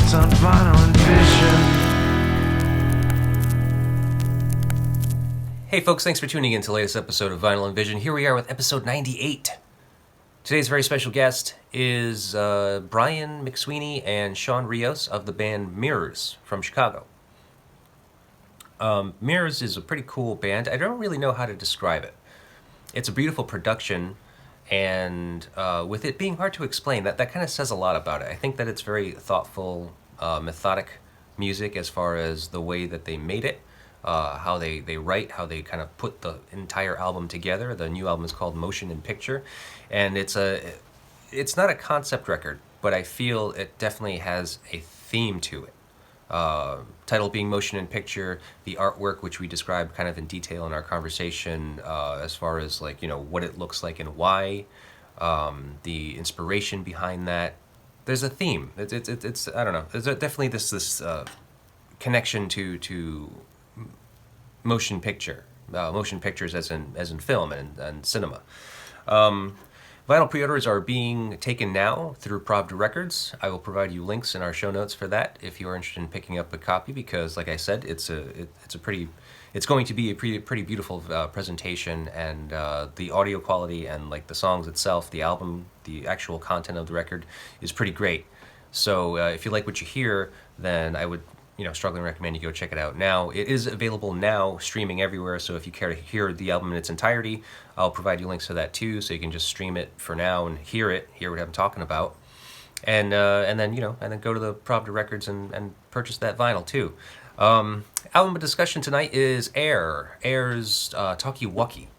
It's on vinyl and vision. Hey folks, thanks for tuning in to the latest episode of Vinyl and Vision. Here we are with episode 98. Today's very special guest is Brian McSweeney and Shawn Rios of the band Miirrors from Chicago. Miirrors is a pretty cool band. I don't really know how to describe it. It's a beautiful production, and with it being hard to explain, that kind of says a lot about it. I think that it's very thoughtful, methodic music as far as the way that they made it, how they write, how they kind of put the entire album together. The new album is called Motion and Picture, and it's not a concept record, but I feel it definitely has a theme to it. Title being Motion and Picture, the artwork, which we described kind of in detail in our conversation, as far as like, what it looks like and why, the inspiration behind that. There's a theme. It's I don't know. There's definitely this connection to motion pictures as in film and cinema. Vinyl pre-orders are being taken now through Pravda Records. I will provide you links in our show notes for that if you are interested in picking up a copy, because, like I said, it's going to be a pretty beautiful presentation, and the audio quality and like the songs itself, the album, the actual content of the record is pretty great. So if you like what you hear, then I would strongly recommend you go check it out now. It is available now, streaming everywhere, so if you care to hear the album in its entirety, I'll provide you links to that too, so you can just stream it for now and hear what I'm talking about. And then go to the Pravda Records and purchase that vinyl too. Album of discussion tonight is Air's Talkie Walkie.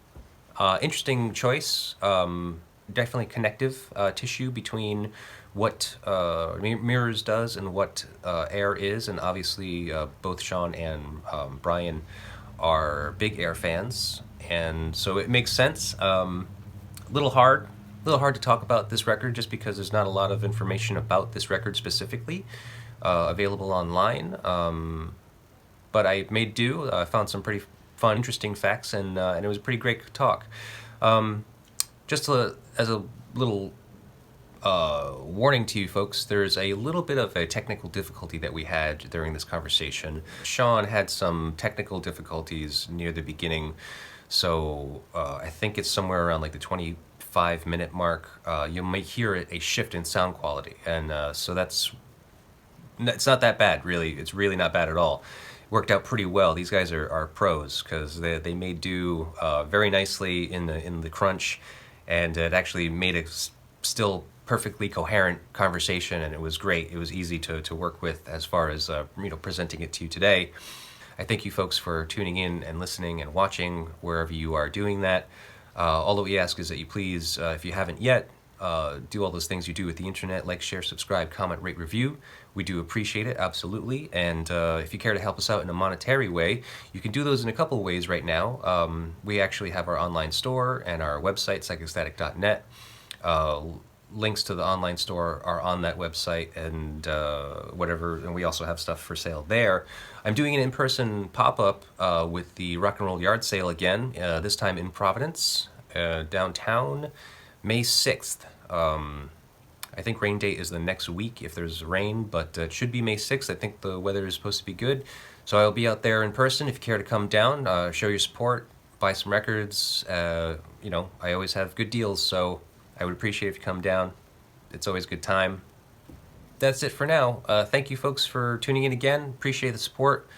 Interesting choice. Definitely connective tissue between what Miirrors does and what Air is, and obviously both Shawn and Brian are big Air fans, and so it makes sense. A little hard to talk about this record just because there's not a lot of information about this record specifically available online, but I made do. I found some pretty fun, interesting facts, and it was a pretty great talk. As a little warning to you folks, there's a little bit of a technical difficulty that we had during this conversation. Shawn had some technical difficulties near the beginning, so I think it's somewhere around like the 25-minute mark. You might hear a shift in sound quality, and so it's not that bad, really. It's really not bad at all. It worked out pretty well. These guys are pros, because they made do very nicely in the crunch, and it actually made a still perfectly coherent conversation, and it was great. It was easy to work with as far as presenting it to you today. I thank you folks for tuning in and listening and watching wherever you are doing that. All that we ask is that you please, if you haven't yet, do all those things you do with the internet: like, share, subscribe, comment, rate, review. We do appreciate it, absolutely. And if you care to help us out in a monetary way, you can do those in a couple of ways right now. We actually have our online store and our website, psychostatic.net. Links to the online store are on that website, and and we also have stuff for sale there. I'm doing an in-person pop-up with the Rock and Roll Yard Sale again, this time in Providence, downtown, May 6th. I think rain date is the next week if there's rain, but it should be May 6th. I think the weather is supposed to be good, so I'll be out there in person. If you care to come down, show your support, buy some records. I always have good deals, so I would appreciate if you come down. It's always a good time. That's it for now. Thank you folks for tuning in again. Appreciate the support.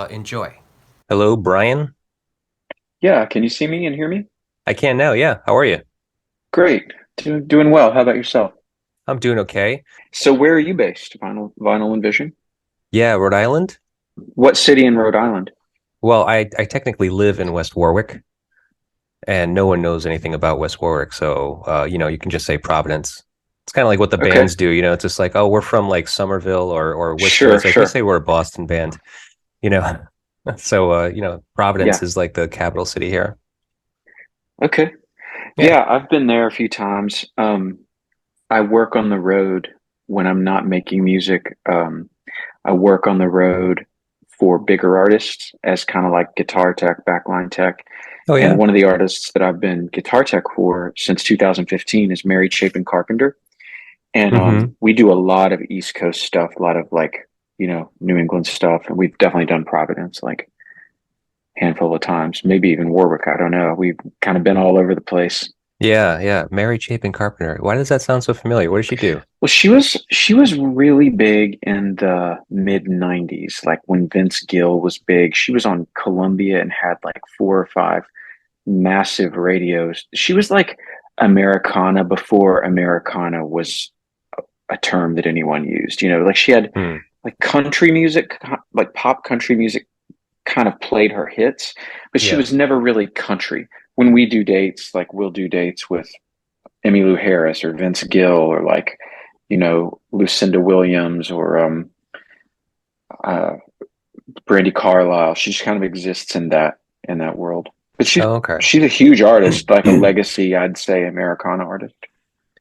Enjoy. Hello, Brian. Yeah, can you see me and hear me? I can now, yeah. How are you? Great. Doing well. How about yourself? I'm doing okay. So where are you based, Vinyl and Vision? Yeah, Rhode Island. What city in Rhode Island? Well, I technically live in West Warwick, and no one knows anything about West Warwick, so you can just say Providence. It's kind of like what the bands do, it's just like, oh, we're from like Somerville or Worcester. Sure, it's like sure. They say we're a Boston band, so Providence is like the capital city here. Okay. Yeah, I've been there a few times. I work on the road when I'm not making music. I work on the road for bigger artists as kind of like guitar tech, backline tech. Oh, yeah. And one of the artists that I've been guitar tech for since 2015 is Mary Chapin Carpenter. And Mm-hmm. we do a lot of East Coast stuff, a lot of like, New England stuff. And we've definitely done Providence like a handful of times, maybe even Warwick. I don't know. We've kind of been all over the place. Yeah, yeah. Mary Chapin Carpenter. Why does that sound so familiar? What does she do? Well, she was really big in the mid '90s, like when Vince Gill was big. She was on Columbia and had like four or five massive radios. She was like Americana before Americana was a term that anyone used. Like she had Hmm. like country music, like pop country music kind of played her hits, but she Yeah. was never really country. When we do dates, like we'll do dates with Emmylou Harris or Vince Gill or like, Lucinda Williams or uh, Brandy Carlisle. She just kind of exists in that world. But she's Oh, okay. she's a huge artist, like a legacy, I'd say, Americana artist.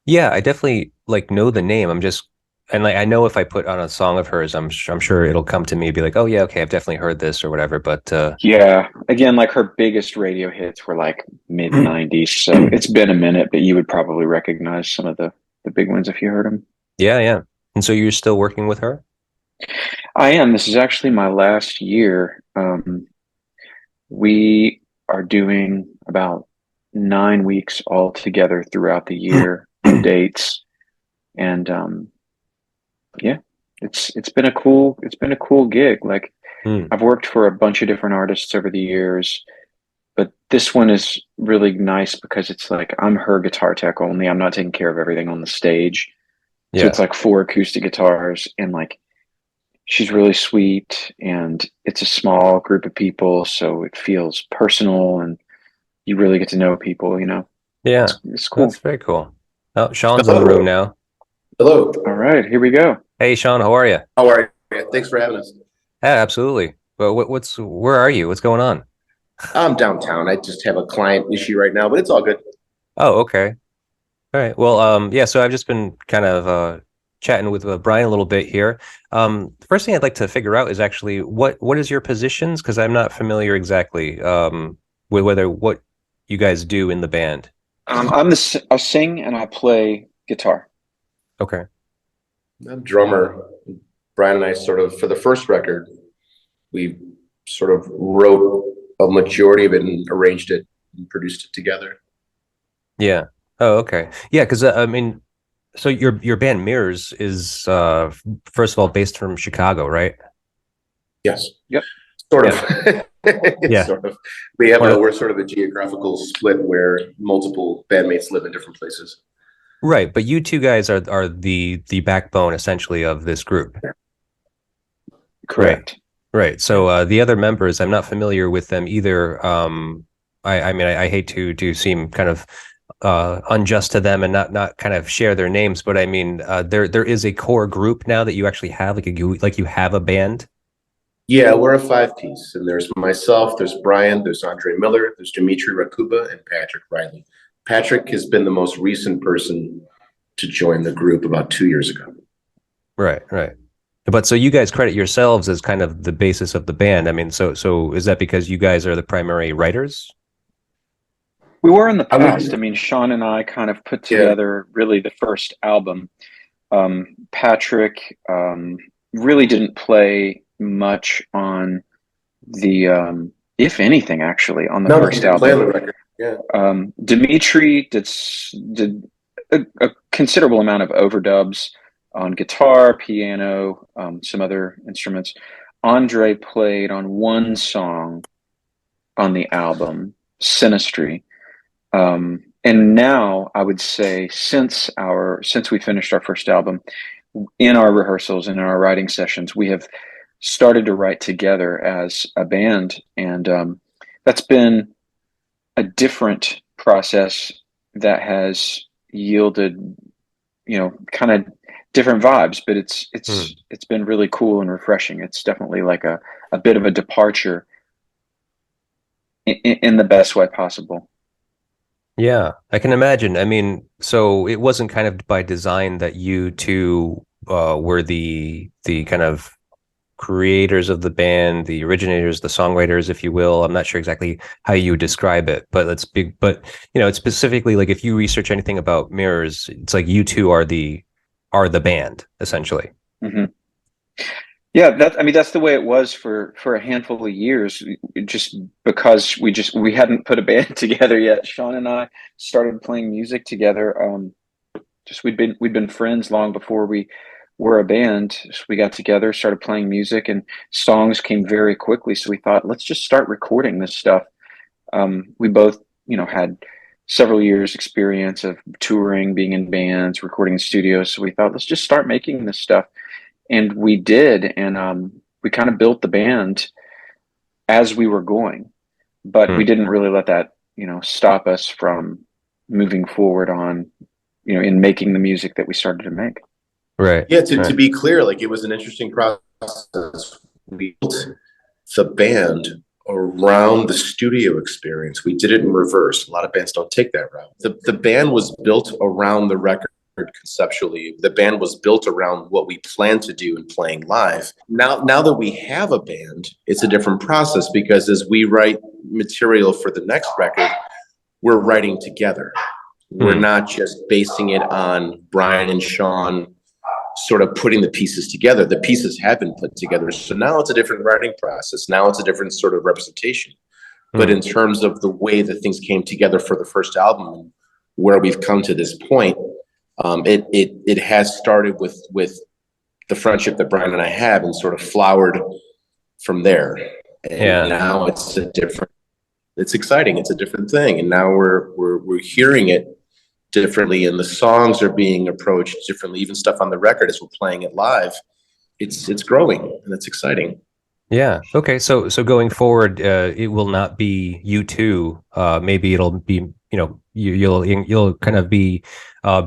Yeah, I definitely like know the name. I'm just and like I know if I put on a song of hers, I'm sure it'll come to me and be like, oh yeah, okay, I've definitely heard this or whatever. But Yeah, again, like her biggest radio hits were like mid '90s, so it's been a minute, but you would probably recognize some of the big ones if you heard them. yeah, yeah. And so you're still working with her? I am. This is actually my last year. We are doing about 9 weeks all together throughout the year of dates, and yeah, it's been a cool gig. Like Hmm. I've worked for a bunch of different artists over the years, but this one is really nice because it's like I'm her guitar tech only. I'm not taking care of everything on the stage, so it's Yeah. like four acoustic guitars and like she's really sweet and it's a small group of people, so it feels personal and you really get to know people. Yeah. It's That's cool. very cool. Oh, Sean's in the room Hello. now. Hello. All right, here we go. Hey, Sean, how are you? How are you? Thanks for having us. Yeah, absolutely. But where are you? What's going on? I'm downtown. I just have a client issue right now, but it's all good. Oh, okay. All right. Well, yeah, so I've just been kind of chatting with Brian a little bit here. The first thing I'd like to figure out is actually what is your positions? Because I'm not familiar exactly with whether what you guys do in the band. I sing and I play guitar. Okay. I'm a drummer. Brian and I sort of, for the first record, we sort of wrote a majority of it and arranged it and produced it together. Yeah. Oh, okay. Yeah, because I mean, so your band Miirrors is first of all based from Chicago, right? Yes, Yep. sort Yeah. of. Yeah. Sort of. We have One of, we're sort of a geographical split where multiple bandmates live in different places. right, but you two guys are the backbone essentially of this group. Right. Correct. Right. So the other members, I'm not familiar with them either. I mean, I hate to seem kind of unjust to them and not kind of share their names, but I mean, there is a core group now that you actually have, like you have a band. Yeah, we're a five-piece, and there's myself, there's Brian, there's Andre Miller, there's Dimitri Rakuba, and Patrick Riley. Patrick has been the most recent person to join the group about 2 years ago. Right. Right. But so you guys credit yourselves as kind of the basis of the band. I mean, so is that because you guys are the primary writers? We were in the I past. would, I mean, Sean and I kind of put yeah, together really the first album. Patrick really didn't play much on if anything, actually, on the no, he first didn't play on album. the record. Yeah, Dimitri did a considerable amount of overdubs on guitar, piano, some other instruments. Andre played on one song on the album, Sinistry. And now I would say since we finished our first album, in our rehearsals and in our writing sessions, we have started to write together as a band, and that's been a different process that has yielded, kind of different vibes, but it's Hmm. it's it's been really cool and refreshing. It's definitely like a bit of a departure in the best way possible. Yeah, I can imagine. I mean, so it wasn't kind of by design that you two were the kind of creators of the band, the originators, the songwriters, if you will. I'm not sure exactly how you would describe it, but let's be. But it's specifically like if you research anything about Miirrors, it's like you two are the band, essentially. Mm-hmm. Yeah, that's the way it was for a handful of years, just because we hadn't put a band together yet. Shawn and I started playing music together. Just we'd been friends long before we were a band. So we got together, started playing music, and songs came very quickly. So we thought, let's just start recording this stuff. We both, had several years experience of touring, being in bands, recording in studios. So we thought, let's just start making this stuff. And we did, and we kind of built the band as we were going, but we didn't really let that, stop us from moving forward on, in making the music that we started to make. Right. Yeah, to be clear, like, it was an interesting process. We built the band around the studio experience. We did it in reverse. A lot of bands don't take that route. The band was built around the record conceptually. The band was built around what we plan to do in playing live. Now that we have a band, it's a different process, because as we write material for the next record, we're writing together. We're not just basing it on Brian and Shawn sort of putting the pieces together. The pieces have been put together. So now it's a different writing process. Now it's a different sort of representation. But in terms of the way that things came together for the first album, where we've come to this point, it has started with the friendship that Brian and I have, and sort of flowered from there. And now it's exciting. It's a different thing. And now we're hearing it differently, and the songs are being approached differently. Even stuff on the record, as we're playing it live, it's growing, and it's exciting. Yeah. Okay. So going forward, it will not be you two. Maybe it'll be, you'll kind of be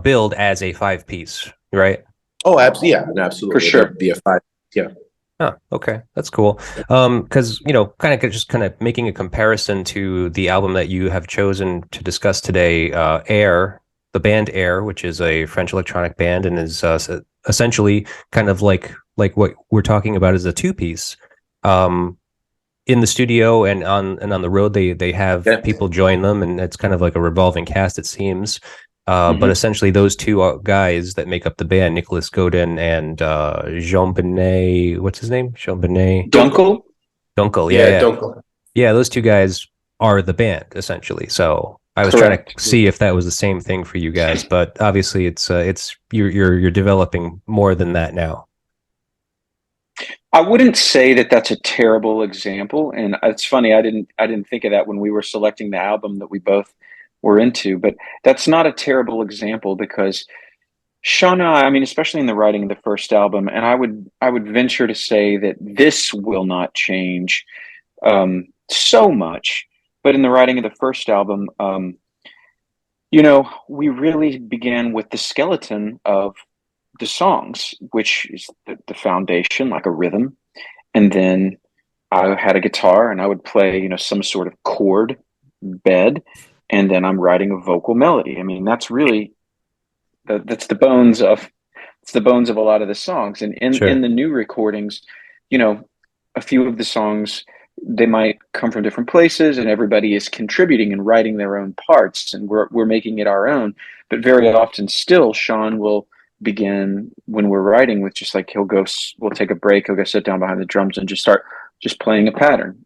billed as a 5-piece, right? Oh, absolutely. Yeah, absolutely. For sure. It'll be a 5. Yeah. Oh, okay. That's cool. Because, kind of making a comparison to the album that you have chosen to discuss today, Air, the band Air, which is a French electronic band, and is essentially kind of like what we're talking about as a 2-piece. In the studio and on the road, they have people join them, and it's kind of like a revolving cast, it seems. But essentially, those two guys that make up the band, Nicolas Godin and Jean-Benet, what's his name? Jean-Benet Dunkel? Dunkel, Yeah, Dunkel. Yeah, those two guys are the band, essentially. So I was trying to see if that was the same thing for you guys, but obviously it's you're developing more than that now. I wouldn't say that that's a terrible example, and it's funny, I didn't think of that when we were selecting the album that we both were into, but that's not a terrible example, because Shawn and I mean, especially in the writing of the first album, and I would venture to say that this will not change so much, but in the writing of the first album, we really began with the skeleton of the songs, which is the foundation, like a rhythm. And then I had a guitar, and I would play, some sort of chord bed. And then I'm writing a vocal melody. I mean, that's really, that's the bones of a lot of the songs. And in the new recordings, a few of the songs, they might come from different places, and everybody is contributing and writing their own parts, and we're making it our own. But very often still, Shawn will begin, when we're writing, with just like, we'll take a break, he'll go sit down behind the drums and just start playing a pattern,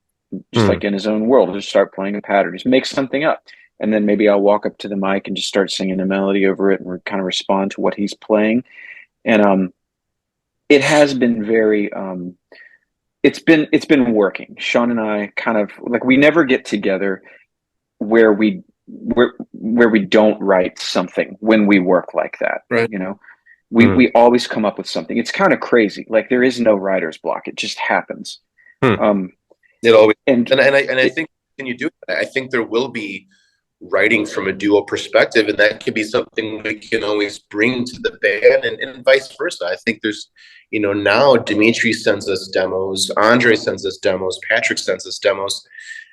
just like in his own world. He'll just start playing a pattern, just make something up. And then maybe I'll walk up to the mic and just start singing a melody over it, and kind of respond to what he's playing. And it has been very it's been working. Shawn and I kind of, like, we never get together where we don't write something when we work like that. Right. We always come up with something. It's kind of crazy. Like, there is no writer's block. It just happens. It always, and I think, when you do it, I think there will be writing from a dual perspective, and that can be something we can always bring to the band, and vice versa. I think there's, now Dimitri sends us demos, Andre sends us demos, Patrick sends us demos,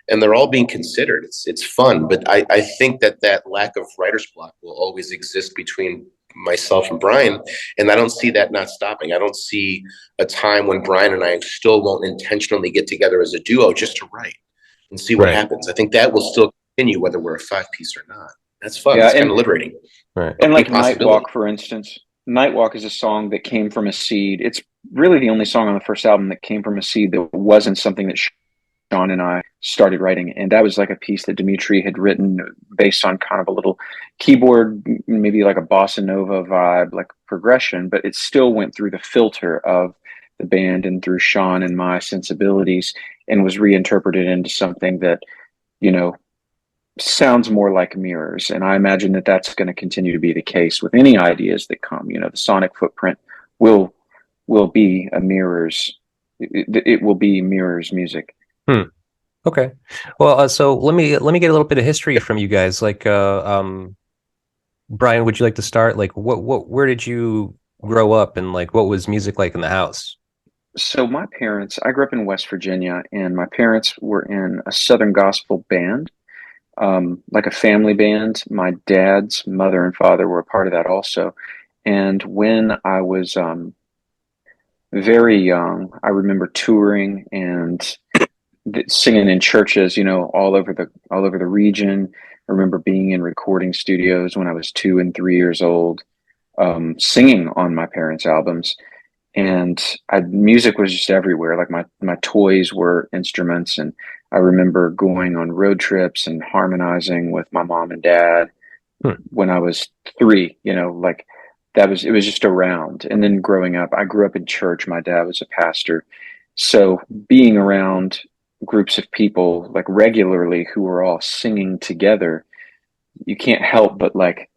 and they're all being considered. It's fun, but I think that lack of writer's block will always exist between myself and Brian, and I don't see that not stopping. I don't see a time when Brian and I still won't intentionally get together as a duo just to write and see what happens. I think that will still continue, whether we're a 5-piece or not. That's fun. It's kind of liberating. Right. And like Nightwalk, for instance, Nightwalk is a song that came from a seed. It's really the only song on the first album that came from a seed that wasn't something that Shawn and I started writing. And that was like a piece that Dimitri had written based on kind of a little keyboard, maybe like a bossa nova vibe, like progression, but it still went through the filter of the band and through Shawn and my sensibilities and was reinterpreted into something that, you know, sounds more like Miirrors. And I imagine that that's going to continue to be the case with any ideas that come. You know, the sonic footprint will be a Miirrors. It will be Miirrors music. Okay. Well, so let me get a little bit of history from you guys. Like, Brian, would you like to start? Like, where did you grow up, and like, what was music like in the house? So my parents, I grew up in West Virginia, and my parents were in a Southern gospel band, like a family band. My dad's mother and father were a part of that also. And when I was very young, I remember touring and singing in churches, you know, all over the region. I remember being in recording studios when I was 2 and 3 years old, singing on my parents' albums. And music was just everywhere. Like my toys were instruments, and I remember going on road trips and harmonizing with my mom and dad Hmm. when I was 3. You know, like it was just around. And then growing up, I grew up in church. My dad was a pastor, so being around groups of people like regularly who were all singing together, you can't help but like,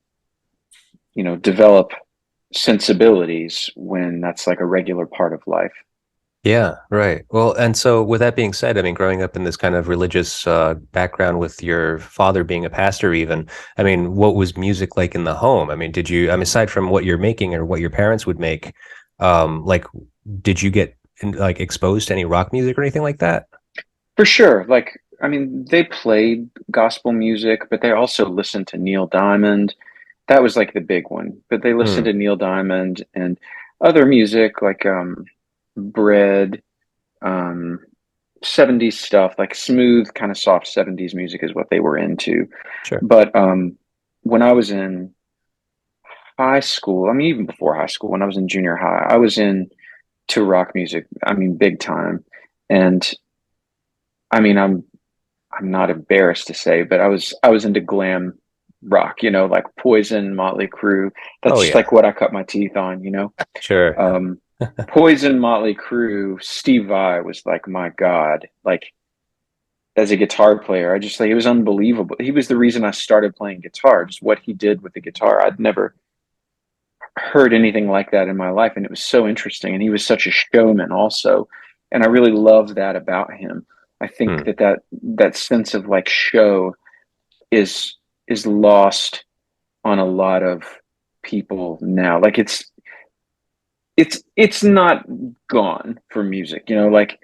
you know, develop sensibilities when that's like a regular part of life. Yeah, right. Well, and so with that being said, I mean, growing up in this kind of religious background with your father being a pastor, even, I mean, what was music like in the home? I mean, did you, I mean, aside from what you're making or what your parents would make, like, did you get like exposed to any rock music or anything like that? For sure. Like, I mean, they played gospel music, but they also listened to Neil Diamond. That was like the big one. But they listened Hmm. to Neil Diamond and other music like Bread, um 70s stuff, like smooth, kind of soft 70s music is what they were into. Sure. But when I was in high school, I mean even before high school, when I was in junior high, I was into rock music. I mean big time. And I mean I'm not embarrassed to say, but I was into glam rock, you know, like Poison, Motley Crue. That's Oh just like yeah, what I cut my teeth on, you know. sure. Um, Poison, Motley Crue, Steve Vai was like my god. Like as a guitar player, I just like it was unbelievable. He was the reason I started playing guitar. Just what he did with the guitar, I'd never heard anything like that in my life, and it was so interesting. And he was such a showman, also, and I really loved that about him. I think Hmm. that sense of like show is lost on a lot of people now. Like it's not gone for music, you know, like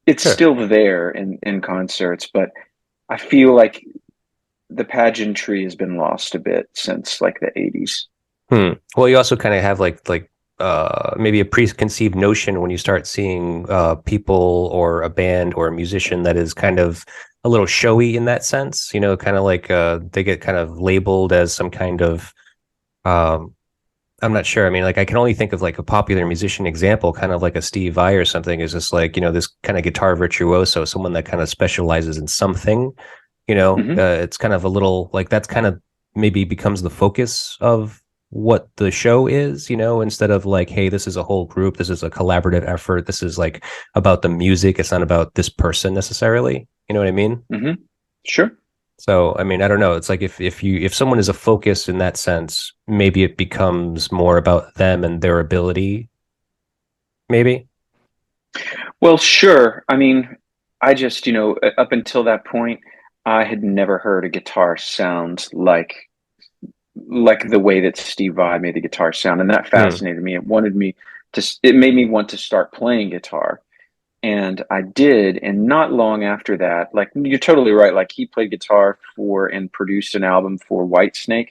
it's Sure. still there in concerts, but I feel like the pageantry has been lost a bit since like the 80s. Hmm. Well, you also kind of have like maybe a preconceived notion when you start seeing people or a band or a musician that is kind of a little showy in that sense, you know, kind of like they get kind of labeled as some kind of um I'm not sure. I mean, like I can only think of like a popular musician example, kind of like a Steve Vai or something, is just like, you know, this kind of guitar virtuoso, someone that kind of specializes in something, you know, Hmm. it's kind of a little like that's kind of maybe becomes the focus of what the show is, you know, instead of like, hey, this is a whole group, this is a collaborative effort, this is like about the music, it's not about this person necessarily. You know what I mean? Hmm. Sure. So, I mean, I don't know. It's like if someone is a focus in that sense, maybe it becomes more about them and their ability, maybe. Well, sure. I mean, I just, you know, up until that point, I had never heard a guitar sound like the way that Steve Vai made the guitar sound, and that Hmm. fascinated me. It made me want to start playing guitar. And I did, and not long after that, like you're totally right. Like he played guitar for and produced an album for Whitesnake,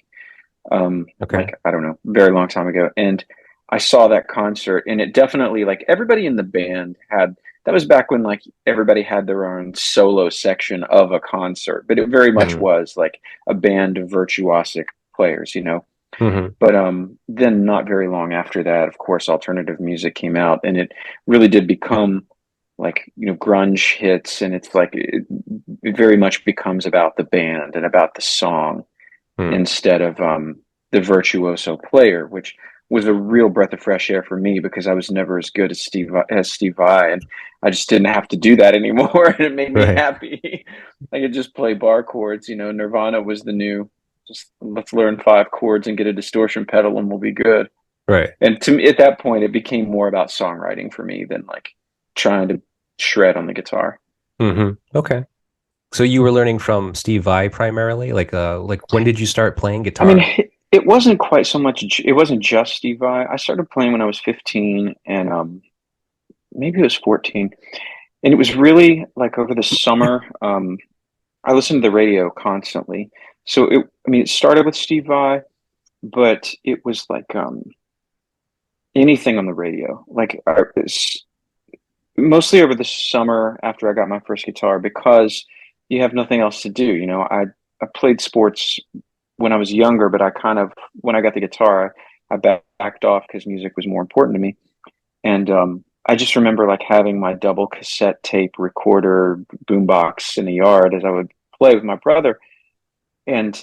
Okay. like I don't know, very long time ago. And I saw that concert, and it definitely like everybody in the band had that was back when like everybody had their own solo section of a concert, but it very much Hmm. was like a band of virtuosic players, you know. Hmm. But then not very long after that, of course, alternative music came out, and it really did become like, grunge hits, and it's like it very much becomes about the band and about the song Hmm. instead of the virtuoso player, which was a real breath of fresh air for me because I was never as good as Steve Vai, and I just didn't have to do that anymore, and it made me Right. happy. I could just play bar chords. Nirvana was the new. Just let's learn 5 chords and get a distortion pedal, and we'll be good. Right. And to me, at that point, it became more about songwriting for me than like trying to shred on the guitar. Hmm. Okay. So you were learning from Steve Vai primarily? Like when did you start playing I mean, guitar? it wasn't quite so much. It wasn't just Steve Vai. I started playing when I was 15, and maybe it was 14. And it was really like over the summer. I listened to the radio constantly. So it started with Steve Vai, but it was like anything on the radio. Like mostly over the summer after I got my first guitar because you have nothing else to do. I played sports when I was younger, but I kind of when I got the guitar, I backed off because music was more important to me. And I just remember like having my double cassette tape recorder boombox in the yard as I would play with my brother, and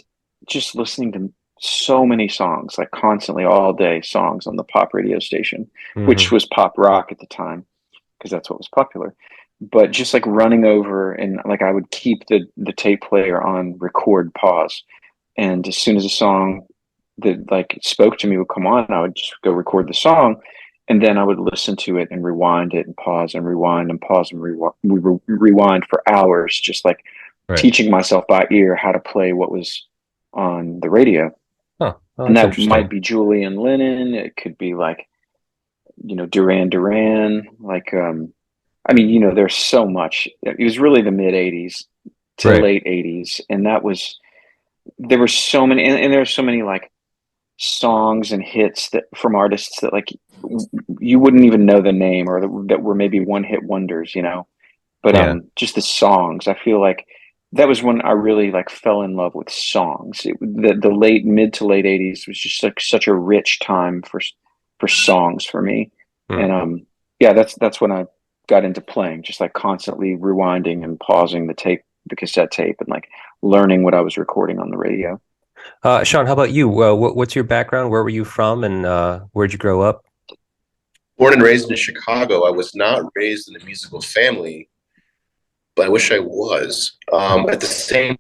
just listening to so many songs, like constantly all day songs on the pop radio station, which Hmm. was pop rock at the time because that's what was popular. But just like running over and like I would keep the tape player on record pause, and as soon as a song that like spoke to me would come on, I would just go record the song, and then I would listen to it and rewind it and pause and rewind and pause and rewind for hours, just like Right. teaching myself by ear how to play what was on the radio. Huh. Oh, And that's that might interesting. be Julian Lennon. It could be like, Duran Duran. Like, I mean, there's so much. It was really the mid 80s to Right. late 80s. And there were so many, and there were so many like songs and hits that from artists that like you wouldn't even know the name or that were maybe one hit wonders. But Yeah. just the songs, I feel like that was when I really like fell in love with songs. The late mid to late 80s was just like such a rich time for songs for me. Hmm. And yeah, that's when I got into playing, just like constantly rewinding and pausing the cassette tape, and like learning what I was recording on the radio. Shawn, how about you? What's your background? Where were you from, and where'd you grow up? Born and raised in Chicago, I was not raised in a musical family, but I wish I was. At the same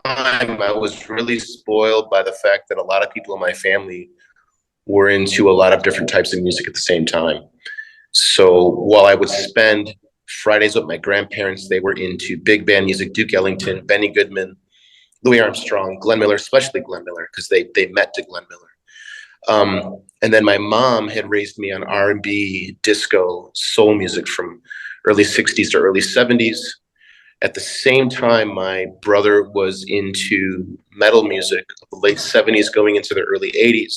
time, I was really spoiled by the fact that a lot of people in my family were into a lot of different types of music at the same time. So while I would spend Fridays with my grandparents, they were into big band music, Duke Ellington, Benny Goodman, Louis Armstrong, Glenn Miller, especially Glenn Miller, because they met to Glenn Miller. And then my mom had raised me on R&B, disco, soul music from early 60s to early 70s. At the same time, my brother was into metal music of the late 70s going into the early 80s.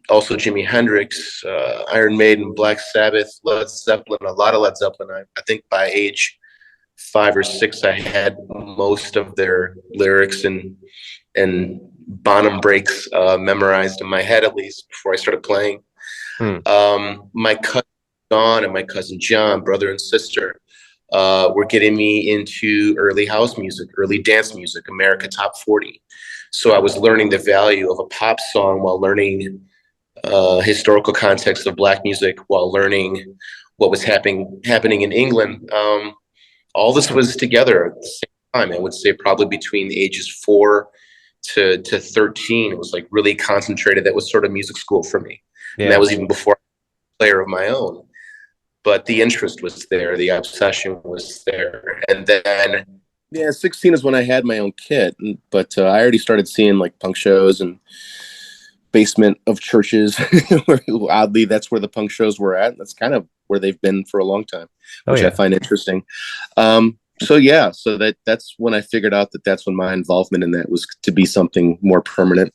Also Jimi Hendrix, Iron Maiden, Black Sabbath, Led Zeppelin, a lot of Led Zeppelin. I think by age 5 or 6, I had most of their lyrics and Bonham breaks memorized in my head, at least before I started playing. Hmm. My cousin Don and my cousin John, brother and sister, were getting me into early house music, early dance music, America Top 40. So I was learning the value of a pop song while learning historical context of Black music, while learning what was happening in England. All this was together at the same time. I would say probably between the ages 4 to 13. It was like really concentrated. That was sort of music school for me. And that Yeah. was even before I was a player of my own. But the interest was there, the obsession was there. And then, yeah, 16 is when I had my own kit. But I already started seeing like punk shows and basement of churches. Oddly, that's where the punk shows were at. That's kind of where they've been for a long time, Oh which I yeah. find interesting. So yeah, so that's when I figured out that that's when my involvement in that was to be something more permanent,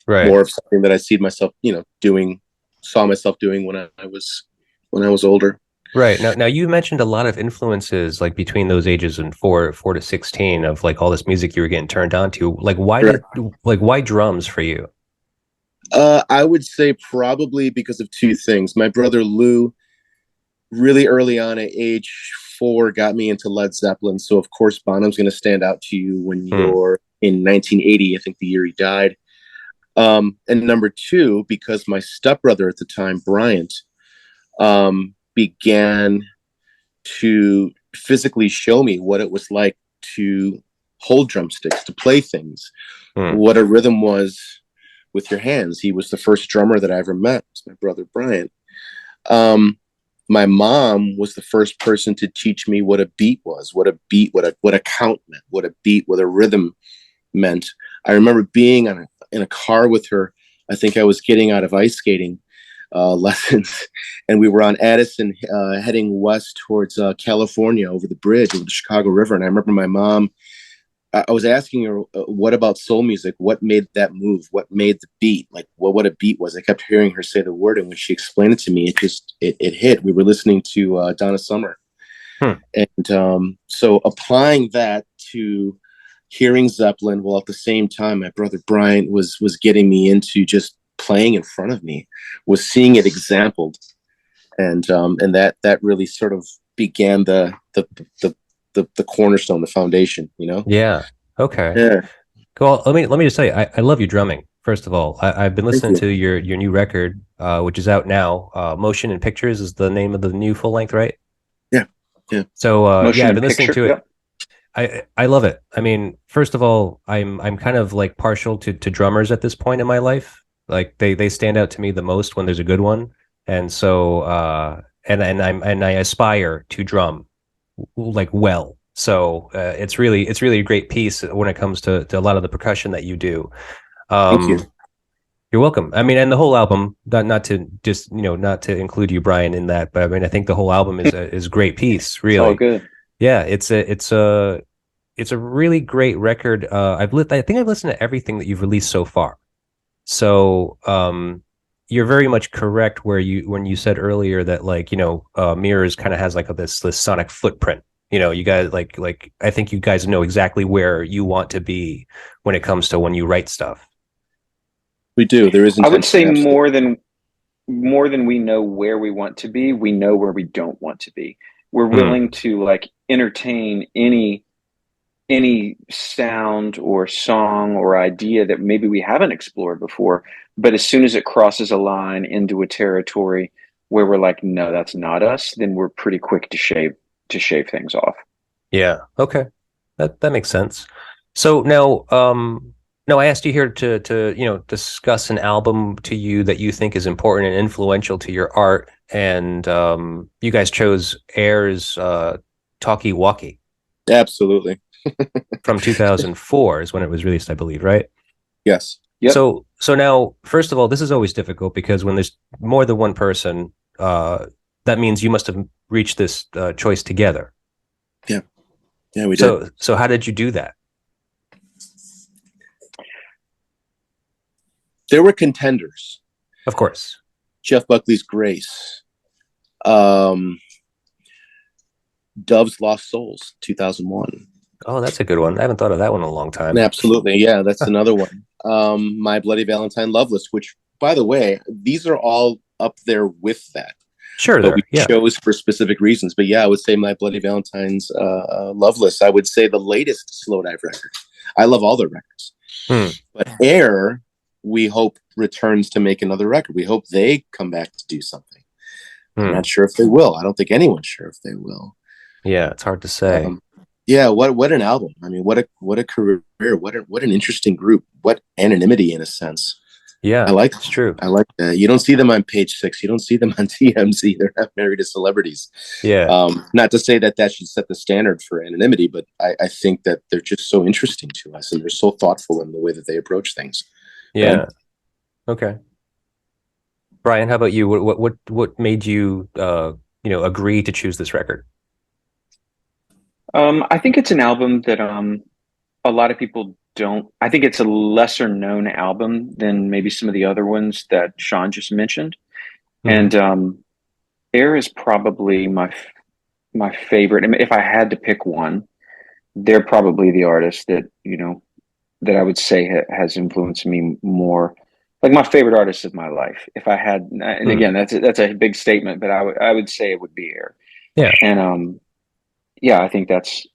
Right. more of something that I saw myself doing when I was older. Right. Now you mentioned a lot of influences like between those ages and four to 16 of like all this music you were getting turned on to. Correct. Why drums for you? I would say probably because of two things. My brother Lou, really early on at age 4, got me into Led Zeppelin. So of course Bonham's going to stand out to you when Hmm. you're in 1980, I think the year he died. And number two, because my stepbrother at the time, Bryant, began to physically show me what it was like to hold drumsticks, to play things, Hmm. what a rhythm was with your hands. He was the first drummer that I ever met. It was my brother Bryant. Um, my mom was the first person to teach me what a beat was, what a count meant, what a beat, what a rhythm meant. I remember being in a car with her. I think I was getting out of ice skating lessons, and we were on Addison, heading west towards California over the bridge over the Chicago River. And I remember my mom. I was asking her, "What about soul music? What made that move? What made the beat? Like what a beat was?" I kept hearing her say the word, and when she explained it to me, it hit. We were listening to Donna Summer, Hmm. and so applying that to hearing Zeppelin, while at the same time my brother Bryant was getting me into just playing in front of me, was seeing it exampled, and that really sort of began the the cornerstone, the foundation, you know. Yeah. Okay. Yeah, Well, let me just say I love your drumming. First of all, I've been thank listening you. to your new record, which is out now. Motion and Pictures is the name of the new full length, right? Yeah, yeah, So yeah, Motion I've and been listening picture. to it. Yep. I love it. I mean, first of all, I'm kind of like partial to drummers at this point in my life. Like they stand out to me the most when there's a good one. And so and I aspire to drum like well. So it's really a great piece when it comes to a lot of the percussion that you do. thank you. Um you're welcome. I mean, and the whole album, not to just, not to include you, Brian, in that, but I mean, I think the whole album is a great piece, It's all really. good. Yeah, it's a really great record. I think I've listened to everything that you've released so far. So you're very much correct where you when you said earlier that like Miirrors kind of has like this sonic footprint. You guys like I think you guys know exactly where you want to be when it comes to when you write stuff. We do. There is I would intention, say absolutely. more than we know where we want to be, we know where we don't want to be. We're Hmm. willing to like entertain any sound or song or idea that maybe we haven't explored before, but as soon as it crosses a line into a territory where we're like, no, that's not us, then we're pretty quick to shave things off. Yeah. Okay. That makes sense. So now I asked you here to discuss an album to you that you think is important and influential to your art, and you guys chose Air's Talkie Walkie Absolutely. from 2004 is when it was released, I believe, right? Yes. Yep. So now, first of all, this is always difficult because when there's more than one person, that means you must have reached this choice together. Yeah. Yeah, we did. So how did you do that? There were contenders. Of course. Jeff Buckley's Grace. Um, Dove's Lost Souls, 2001. Oh, that's a good one. I haven't thought of that one in a long time. Absolutely. Yeah, that's another one. My Bloody Valentine Loveless, which, by the way, these are all up there with that, Sure, but we there. Yeah. chose for specific reasons. But yeah, I would say My Bloody Valentine's Loveless. I would say the latest Slow Dive record. I love all the records. Hmm. But Air, we hope, returns to make another record. We hope they come back to do something. I'm Hmm. not sure if they will. I don't think anyone's sure if they will. Yeah, it's hard to say. Yeah, what an album. I mean, what a career. What an interesting group. What anonymity in a sense. I Yeah, like it's true. I like that. You don't see them on Page Six. You don't see them on TMZ. They're not married to celebrities. Yeah. Not to say that that should set the standard for anonymity, but I think that they're just so interesting to us, and they're so thoughtful in the way that they approach things. Right? Yeah. Okay. Brian, how about you? What made you agree to choose this record? I think it's an album that a lot of people don't. I think it's a lesser known album than maybe some of the other ones that Shawn just mentioned. Hmm. And Air is probably my favorite. I mean, if I had to pick one, they're probably the artist that, that I would say has influenced me more. Like my favorite artist of my life. If I had, and Hmm. again, that's a big statement, but I would say it would be Air. Yeah. And yeah, I think that's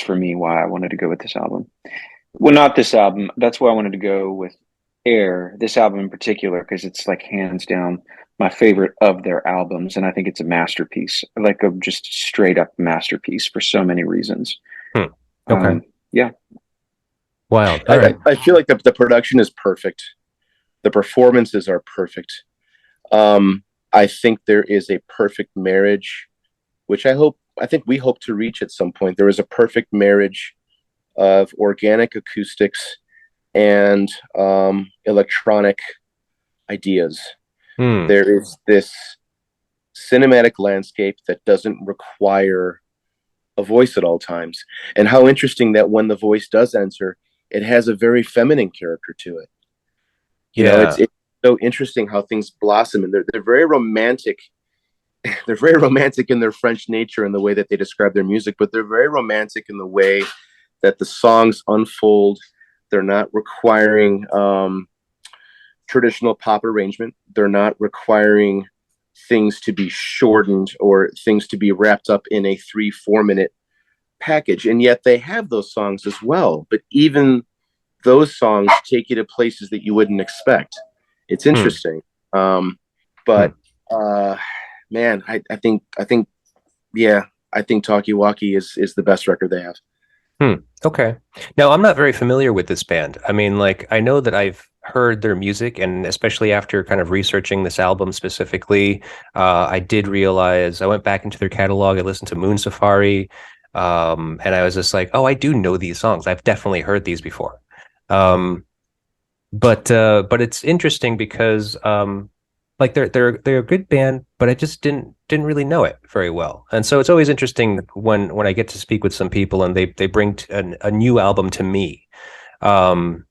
for me why I wanted to go with this album. Well, not this album. That's why I wanted to go with Air, this album in particular, because it's like hands down my favorite of their albums, and I think it's a masterpiece, like a just straight up masterpiece for so many reasons. Hmm. Okay. Um, yeah, Wild. All I, right. I feel like the production is perfect. The performances are perfect. Um, I think there is a perfect marriage, which I think we hope to reach at some point. There is a perfect marriage of organic acoustics and electronic ideas. Hmm. There is this cinematic landscape that doesn't require a voice at all times. And how interesting that when the voice does enter, it has a very feminine character to it. Yeah. It's so interesting how things blossom, and they're very romantic. They're very romantic in their French nature and the way that they describe their music, but they're very romantic in the way that the songs unfold. They're not requiring traditional pop arrangement. They're not requiring things to be shortened or things to be wrapped up in a 3-4 minute package. And yet they have those songs as well. But even those songs take you to places that you wouldn't expect. It's Hmm. interesting. Hmm. But man, I think yeah, I think Talkie Walkie is the best record they have. Hmm. Okay. Now, I'm not very familiar with this band. I mean, like, I know that I've heard their music, and especially after kind of researching this album specifically, I did realize I went back into their catalog. I listened to Moon Safari, and I was just like, oh, I do know these songs. I've definitely heard these before. Um, but it's interesting because like they're a good band, but I just didn't really know it very well. And so it's always interesting when I get to speak with some people and they bring a new album to me. And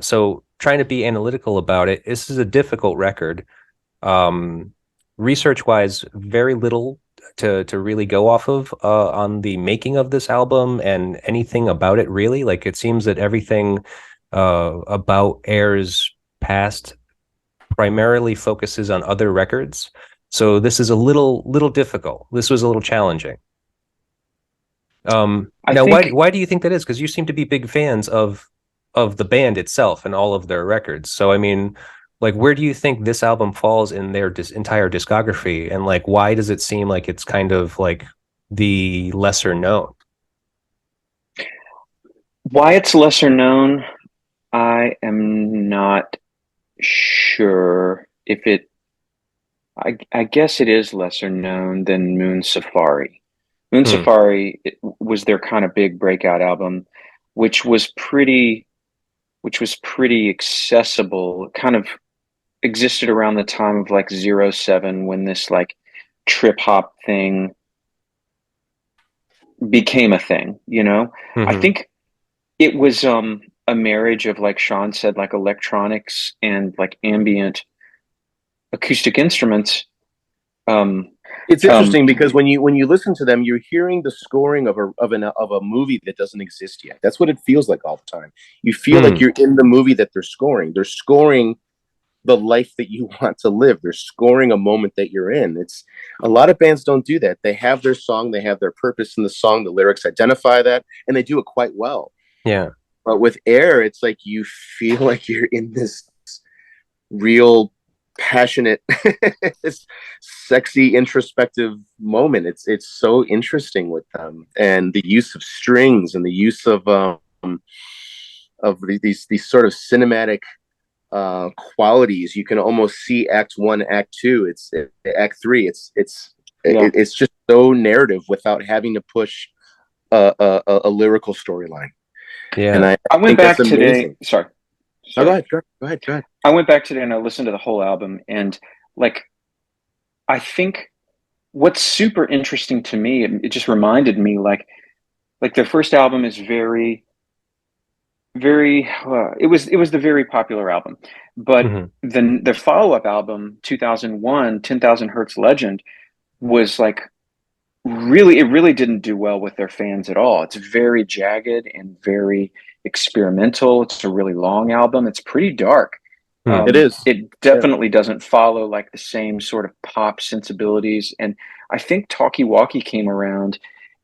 so trying to be analytical about it, this is a difficult record. Um, research wise, very little to really go off of on the making of this album and anything about it really. Like it seems that everything about Air's past primarily focuses on other records. So this is a little difficult. This was a little challenging. I Now, think why do you think that is? Because you seem to be big fans of the band itself and all of their records. So I mean, like, where do you think this album falls in their entire discography? And like, why does it seem like it's kind of like the lesser known? why it's lesser known. I am not sure if it. I guess it is lesser known than Moon Safari. Moon Hmm. Safari was their kind of big breakout album, which was pretty, which was pretty accessible. It kind of existed around the time of like '07 when this like trip hop thing became a thing, you know? I Mm-hmm. think it was a marriage of like Shawn said, like electronics and like ambient acoustic instruments. Um, It's um, interesting because when you listen to them, you're hearing the scoring of a movie that doesn't exist yet. That's what it feels like all the time. You feel like Hmm. you're in the movie that they're scoring. They're scoring the life that you want to live. They're scoring a moment that you're in. It's a lot of bands don't do that. They have their song, they have their purpose in the song, the lyrics identify that, and they do it quite well. Yeah. But with Air, it's like you feel like you're in this real passionate this sexy introspective moment. It's so interesting with them, and the use of strings and the use of these sort of cinematic qualities. You can almost see act one, act two, act three. yeah, It's just so narrative without having to push a lyrical storyline, and Yeah. I I went think that's back today. amazing. Sorry, Oh, sorry. go ahead, go ahead. I went back today and I listened to the whole album, and like I think what's super interesting to me, it just reminded me like their first album is very very it was the very popular album, but Hmm. then the follow-up album 2001 10,000 Hertz Legend was like really, it really didn't do well with their fans at all. It's very jagged and very experimental. It's a really long album. It's pretty dark. It is. It Yeah. definitely doesn't follow like the same sort of pop sensibilities. And I think Talkie Walkie came around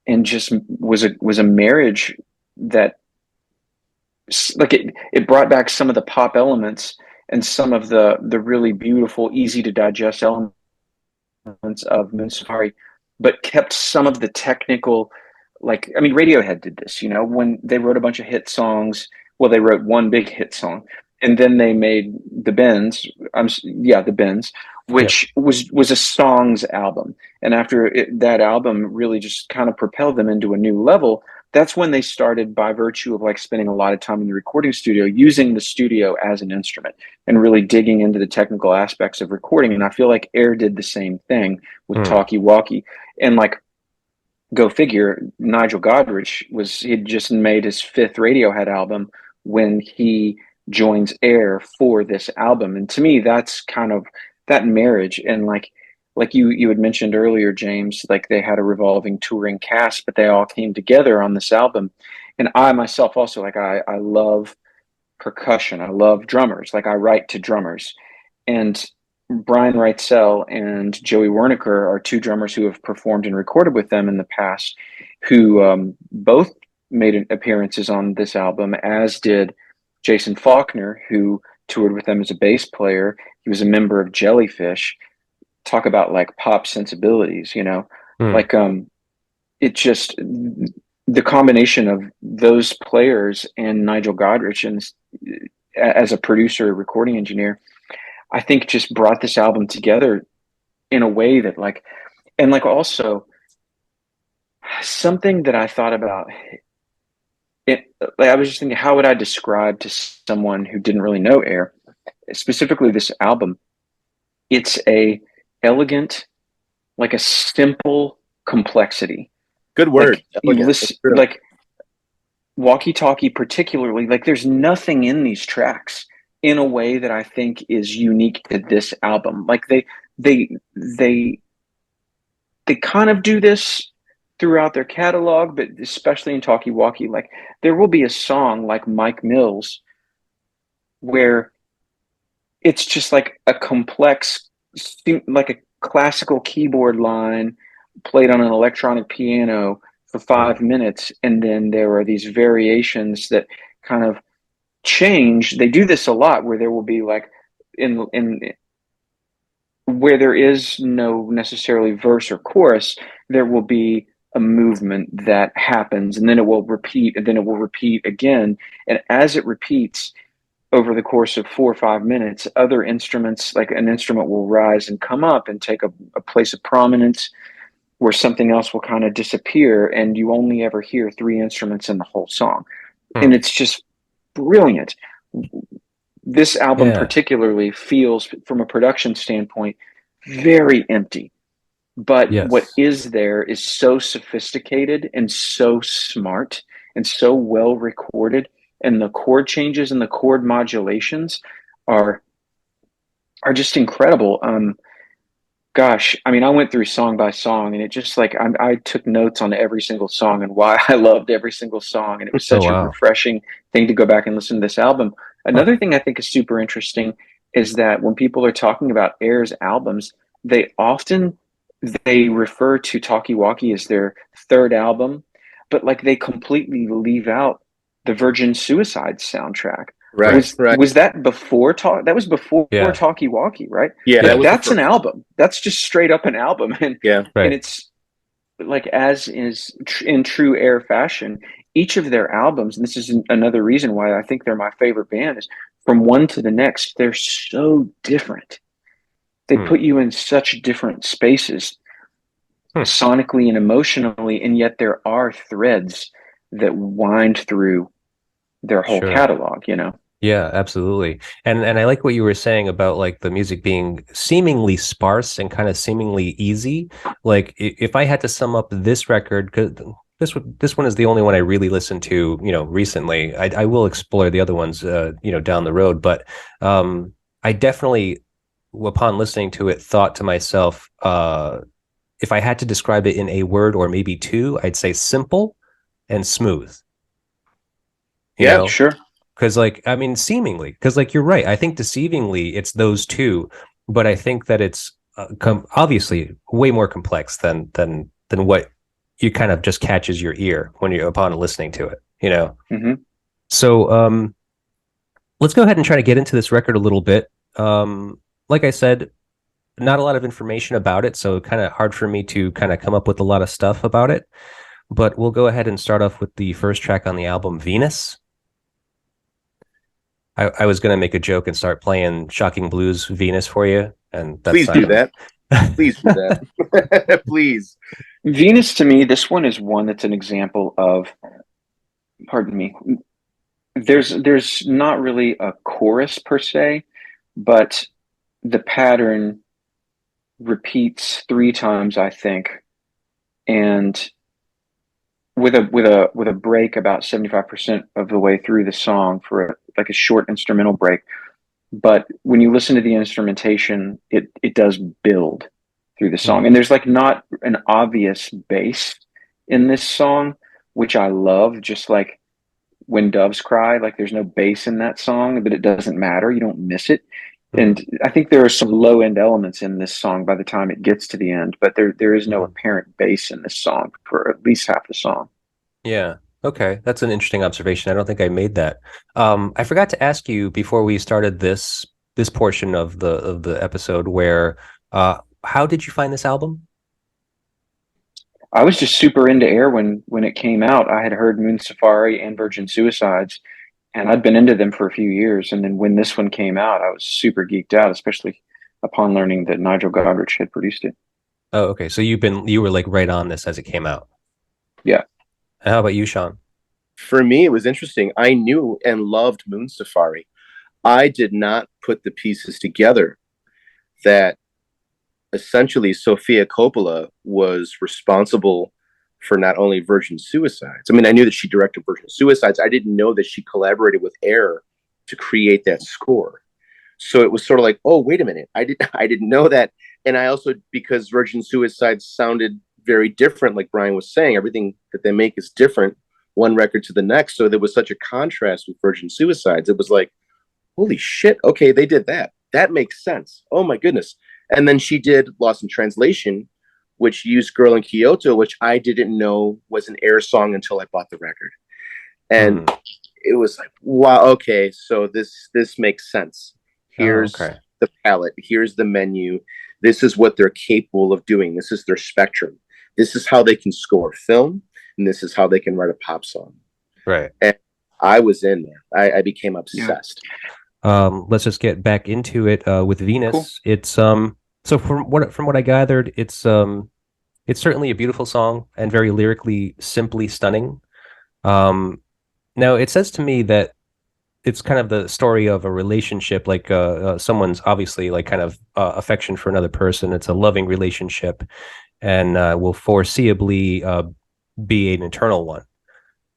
and just was a marriage that like it brought back some of the pop elements and some of the really beautiful, easy to digest elements of Moon Safari, but kept some of the technical, like, I mean, Radiohead did this, you know, when they wrote a bunch of hit songs. Well, they wrote one big hit song, and then they made the Bends. Yeah, the Bends, Yeah. which was a songs album. And after that album really just kind of propelled them into a new level. That's when they started, by virtue of like spending a lot of time in the recording studio, using the studio as an instrument and really digging into the technical aspects of recording. And I feel like Air did the same thing with Mm. Talkie Walkie. And like, go figure, Nigel Godrich he had just made his fifth Radiohead album when he joins Air for this album. And to me, that's kind of that marriage. And like you had mentioned earlier, James, like they had a revolving touring cast, but they all came together on this album. And I myself also, like, I love percussion. I love drummers. Like, I write to drummers. And Brian Reitzel and Joey Wernicker are two drummers who have performed and recorded with them in the past, who both made appearances on this album, as did Jason Faulkner, who toured with them as a bass player. He was a member of Jellyfish. Talk about like pop sensibilities, you know, Mm. like it just the combination of those players and Nigel Godrich and as a producer, recording engineer, I think just brought this album together in a way that like, and like also something that I thought about it, like I was just thinking, how would I describe to someone who didn't really know Air, specifically this album? It's a elegant, like a simple complexity. Good word. Like you Elegant. That's listen, true. like Walkie Talkie particularly, like there's nothing in these tracks in a way that I think is unique to this album. Like they they they kind of do this throughout their catalog, but especially in Talkie Walkie, like there will be a song like Mike Mills where it's just like a complex, like a classical keyboard line played on an electronic piano for Mm. 5 minutes, and then there are these variations that kind of change. They do this a lot, where there will be like in where there is no necessarily verse or chorus, there will be a movement that happens, and then it will repeat, and then it will repeat again, and as it repeats over the course of 4 or 5 minutes, other instruments, like an instrument will rise and come up and take a place of prominence, where something else will kind of disappear, and you only ever hear three instruments in the whole song. And Mm. it's just brilliant. This album Yeah. particularly feels, from a production standpoint, very empty. But what Yes. is there is so sophisticated and so smart and so well recorded. And the chord changes and the chord modulations are just incredible. Gosh, I mean, I went through song by song, and it just like I took notes on every single song and why I loved every single song, and it was Oh, such a wow. refreshing thing to go back and listen to this album. Huh. Another thing I think is super interesting is that when people are talking about Air's albums, they often they refer to Talkie Walkie as their third album, but like they completely leave out the Virgin Suicide soundtrack. Right. Right. Right. Was that before talk? That was before Yeah. Talkie Walkie, right? Yeah, that Like Yeah. was the that's an first. album. That's just straight up an album, Yeah. and Right. it's like, as is in true Air fashion, each of their albums, and this is another reason why I think they're my favorite band, is from one to the next, they're so different. They Hmm. put you in such different spaces, Hmm. sonically and emotionally, and yet there are threads that wind through their whole Sure. catalog, you know? Yeah, absolutely. And I like what you were saying about like the music being seemingly sparse and kind of seemingly easy. Like if I had to sum up this record, this one is the only one I really listened to, recently. I will explore the other ones, down the road. But I definitely, upon listening to it, thought to myself, if I had to describe it in a word or maybe two, I'd say simple and smooth. Yeah, Sure. Because seemingly, because you're right. I think deceivingly, it's those two, but I think that it's obviously way more complex than what you kind of just catches your ear when you're upon listening to it. Hmm. So let's go ahead and try to get into this record a little bit. Like I said, not a lot of information about it, so kind of hard for me to kind of come up with a lot of stuff about it. But we'll go ahead and start off with the first track on the album, Venus. I was going to make a joke and start playing Shocking Blues Venus for you, and that's please do that. Please do that. Please. Venus, to me, this one is one that's an example of, pardon me, there's not really a chorus per se, but the pattern repeats three times, I think, and with a break about 75% of the way through the song for like a short instrumental break. But when you listen to the instrumentation, it does build through the song. And there's like not an obvious bass in this song, which I love. Just like When Doves Cry, like there's no bass in that song, but it doesn't matter. You don't miss it. And I think there are some low end elements in this song by the time it gets to the end, but there is no apparent bass in this song for at least half the song. Yeah. Okay. That's an interesting observation. I don't think I made that. I forgot to ask you before we started this portion of the episode where how did you find this album? I was just super into Air when it came out. I had heard Moon Safari and Virgin Suicides, and I'd been into them for a few years. And then when this one came out, I was super geeked out, especially upon learning that Nigel Godrich had produced it. Oh, okay. So you were like right on this as it came out. Yeah. How about you, Shawn? For me, it was interesting. I knew and loved Moon Safari. I did not put the pieces together that essentially Sofia Coppola was responsible for not only Virgin Suicides. I mean, I knew that she directed Virgin Suicides. I didn't know that she collaborated with Air to create that score. So it was sort of like, oh, wait a minute. I didn't know that. And I also, because Virgin Suicides sounded very different, like Brian was saying, everything that they make is different one record to the next. So there was such a contrast with Virgin Suicides. It was like, holy shit, okay, they did that. That makes sense. Oh my goodness. And then she did Lost in Translation, which used Girl in Kyoto, which I didn't know was an Air song until I bought the record. And it was like, wow, okay, so this makes sense. Here's the palette. Here's the menu. This is what they're capable of doing. This is their spectrum. This is how they can score film, and this is how they can write a pop song. Right. And I was in there. I became obsessed. Let's just get back into it with Venus. Cool. It's so from what I gathered, it's certainly a beautiful song and very lyrically simply stunning. Now it says to me that it's kind of the story of a relationship, like someone's obviously like kind of affection for another person. It's a loving relationship, and will foreseeably be an eternal one.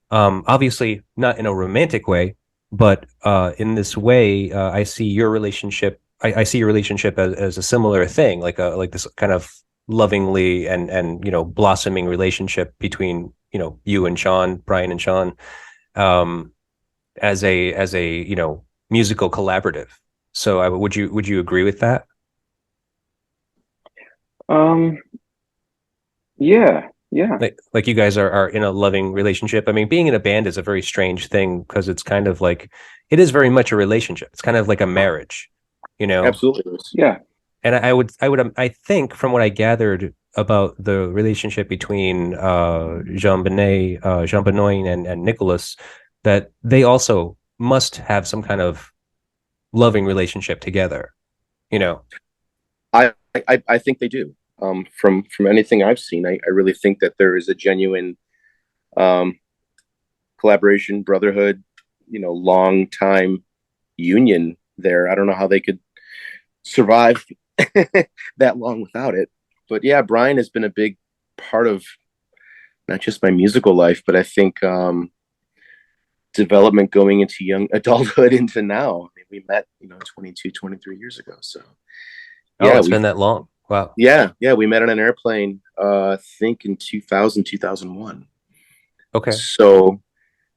Obviously not in a romantic way, but in this way, I see your relationship. I see your relationship as a similar thing, like this kind of lovingly and blossoming relationship between you and Shawn, Brian and Shawn, as a musical collaborative. So would you agree with that? Yeah. Like you guys are in a loving relationship. I mean, being in a band is a very strange thing because it's kind of like, it is very much a relationship. It's kind of like a marriage, Absolutely. Yeah. And I think from what I gathered about the relationship between Jean Benoit and Nicholas, that they also must have some kind of loving relationship together, I think they do. From anything I've seen, I really think that there is a genuine collaboration, brotherhood, long time union there. I don't know how they could survive that long without it. But yeah, Brian has been a big part of not just my musical life, but I think development going into young adulthood into now. I mean, we met, 22, 23 years ago. So Oh, yeah, it's been that long. Wow. yeah, we met on an airplane, I think in 2000, 2001. Okay. So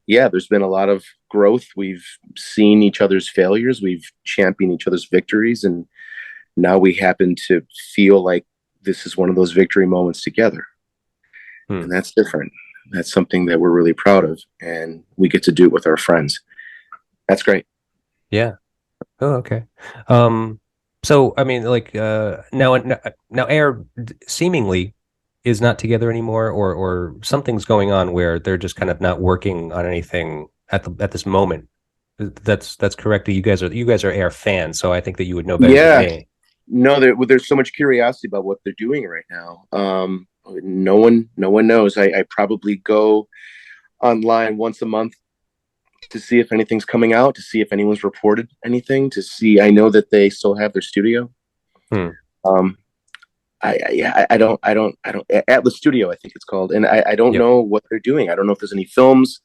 yeah, there's been a lot of growth. We've seen each other's failures. We've championed each other's victories. And now we happen to feel like this is one of those victory moments together. And that's different. That's something that we're really proud of. And we get to do it with our friends. That's great. Yeah. Oh, okay. So I mean, like, now Air seemingly is not together anymore, or something's going on where they're just kind of not working on anything at this moment. That's correct. You guys are Air fans, so I think that you would know better than Yeah. me. No, there's so much curiosity about what they're doing right now. No one knows. I probably go online once a month to see if anything's coming out, to see if anyone's reported anything, to see. I know that they still have their studio. Um, I don't Atlas Studio, I think it's called, and I don't Yep. know what they're doing. I don't know if there's any films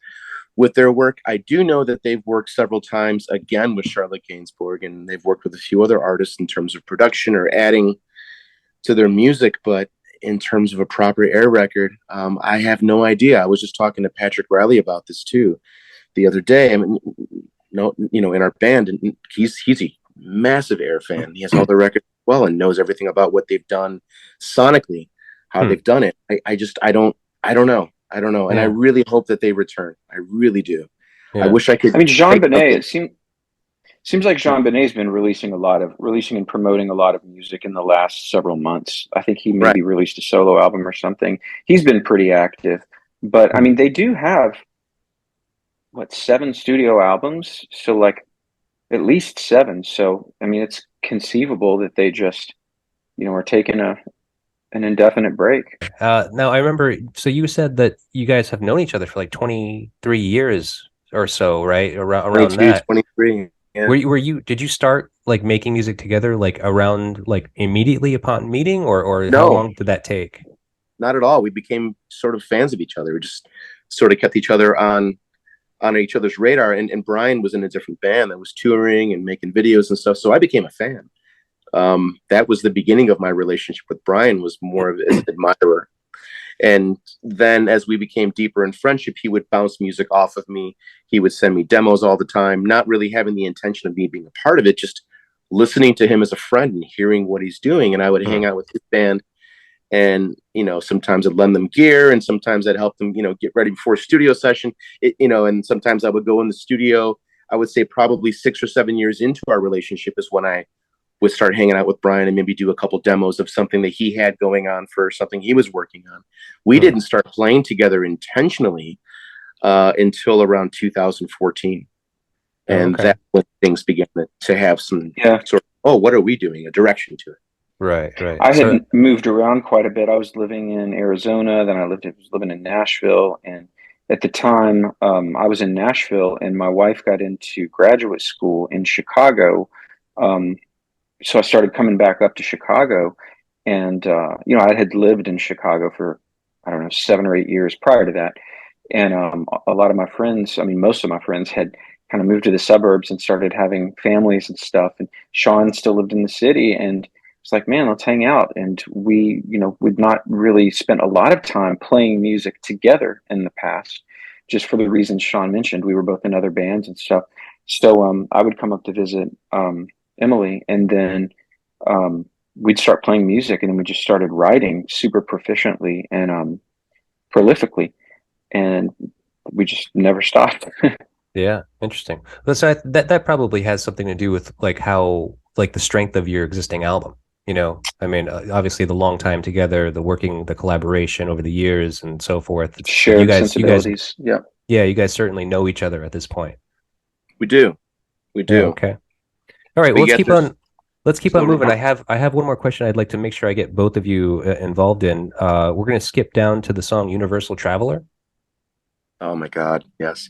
with their work. I do know that they've worked several times again with Charlotte Gainsbourg, and they've worked with a few other artists in terms of production or adding to their music. But in terms of a proper Air record, I have no idea. I was just talking to Patrick Riley about this too the other day. I mean, no, in our band, and he's a massive Air fan. He has all the records well and knows everything about what they've done sonically, how they've done it. I don't know. And I really hope that they return. I really do. Yeah. I wish I could. I mean, Jean Benet, seems like Jean Benet's been releasing and promoting a lot of music in the last several months. I think he maybe released a solo album or something. He's been pretty active. But I mean, they do have 7 studio albums, so like at least 7. So I mean, it's conceivable that they just are taking an indefinite break. Now I remember. So you said that you guys have known each other for like 23 years or so, right? Around that. 23. Yeah. Did you start like making music together like around like immediately upon meeting, or how No. long did that take? Not at all. We became sort of fans of each other. We just sort of kept each other on each other's radar. And Brian was in a different band that was touring and making videos and stuff. So I became a fan. That was the beginning of my relationship with Brian, was more of as an admirer. And then as we became deeper in friendship, he would bounce music off of me. He would send me demos all the time, not really having the intention of me being a part of it, just listening to him as a friend and hearing what he's doing. And I would hang out with his band, and sometimes I'd lend them gear, and sometimes I'd help them get ready before a studio session. And sometimes I would go in the studio. I would say probably 6 or 7 years into our relationship is when I would start hanging out with Brian and maybe do a couple demos of something that he had going on for something he was working on. We didn't start playing together intentionally until around 2014. And that's when things began to have some sort of, what are we doing? A direction to it. Right. I had moved around quite a bit. I was living in Arizona, then I was living in Nashville. And at the time, I was in Nashville, and my wife got into graduate school in Chicago. So I started coming back up to Chicago, and I had lived in Chicago for, I don't know, 7 or 8 years prior to that. And a lot of my friends, I mean, most of my friends had kind of moved to the suburbs and started having families and stuff. And Shawn still lived in the city, and it's like, man, let's hang out. And we, we'd not really spent a lot of time playing music together in the past, just for the reasons Shawn mentioned. We were both in other bands and stuff. So I would come up to visit Emily, and then we'd start playing music, and then we just started writing super proficiently and prolifically, and we just never stopped. Yeah, interesting. So that probably has something to do with like how like the strength of your existing album. I mean, obviously the long time together, the collaboration over the years, and so forth. Shared sensibilities. Yeah, you guys certainly know each other at this point. We do. Yeah, okay. All right. Well, let's keep on moving. I have one more question I'd like to make sure I get both of you involved in. We're going to skip down to the song "Universal Traveler." Oh my God, yes.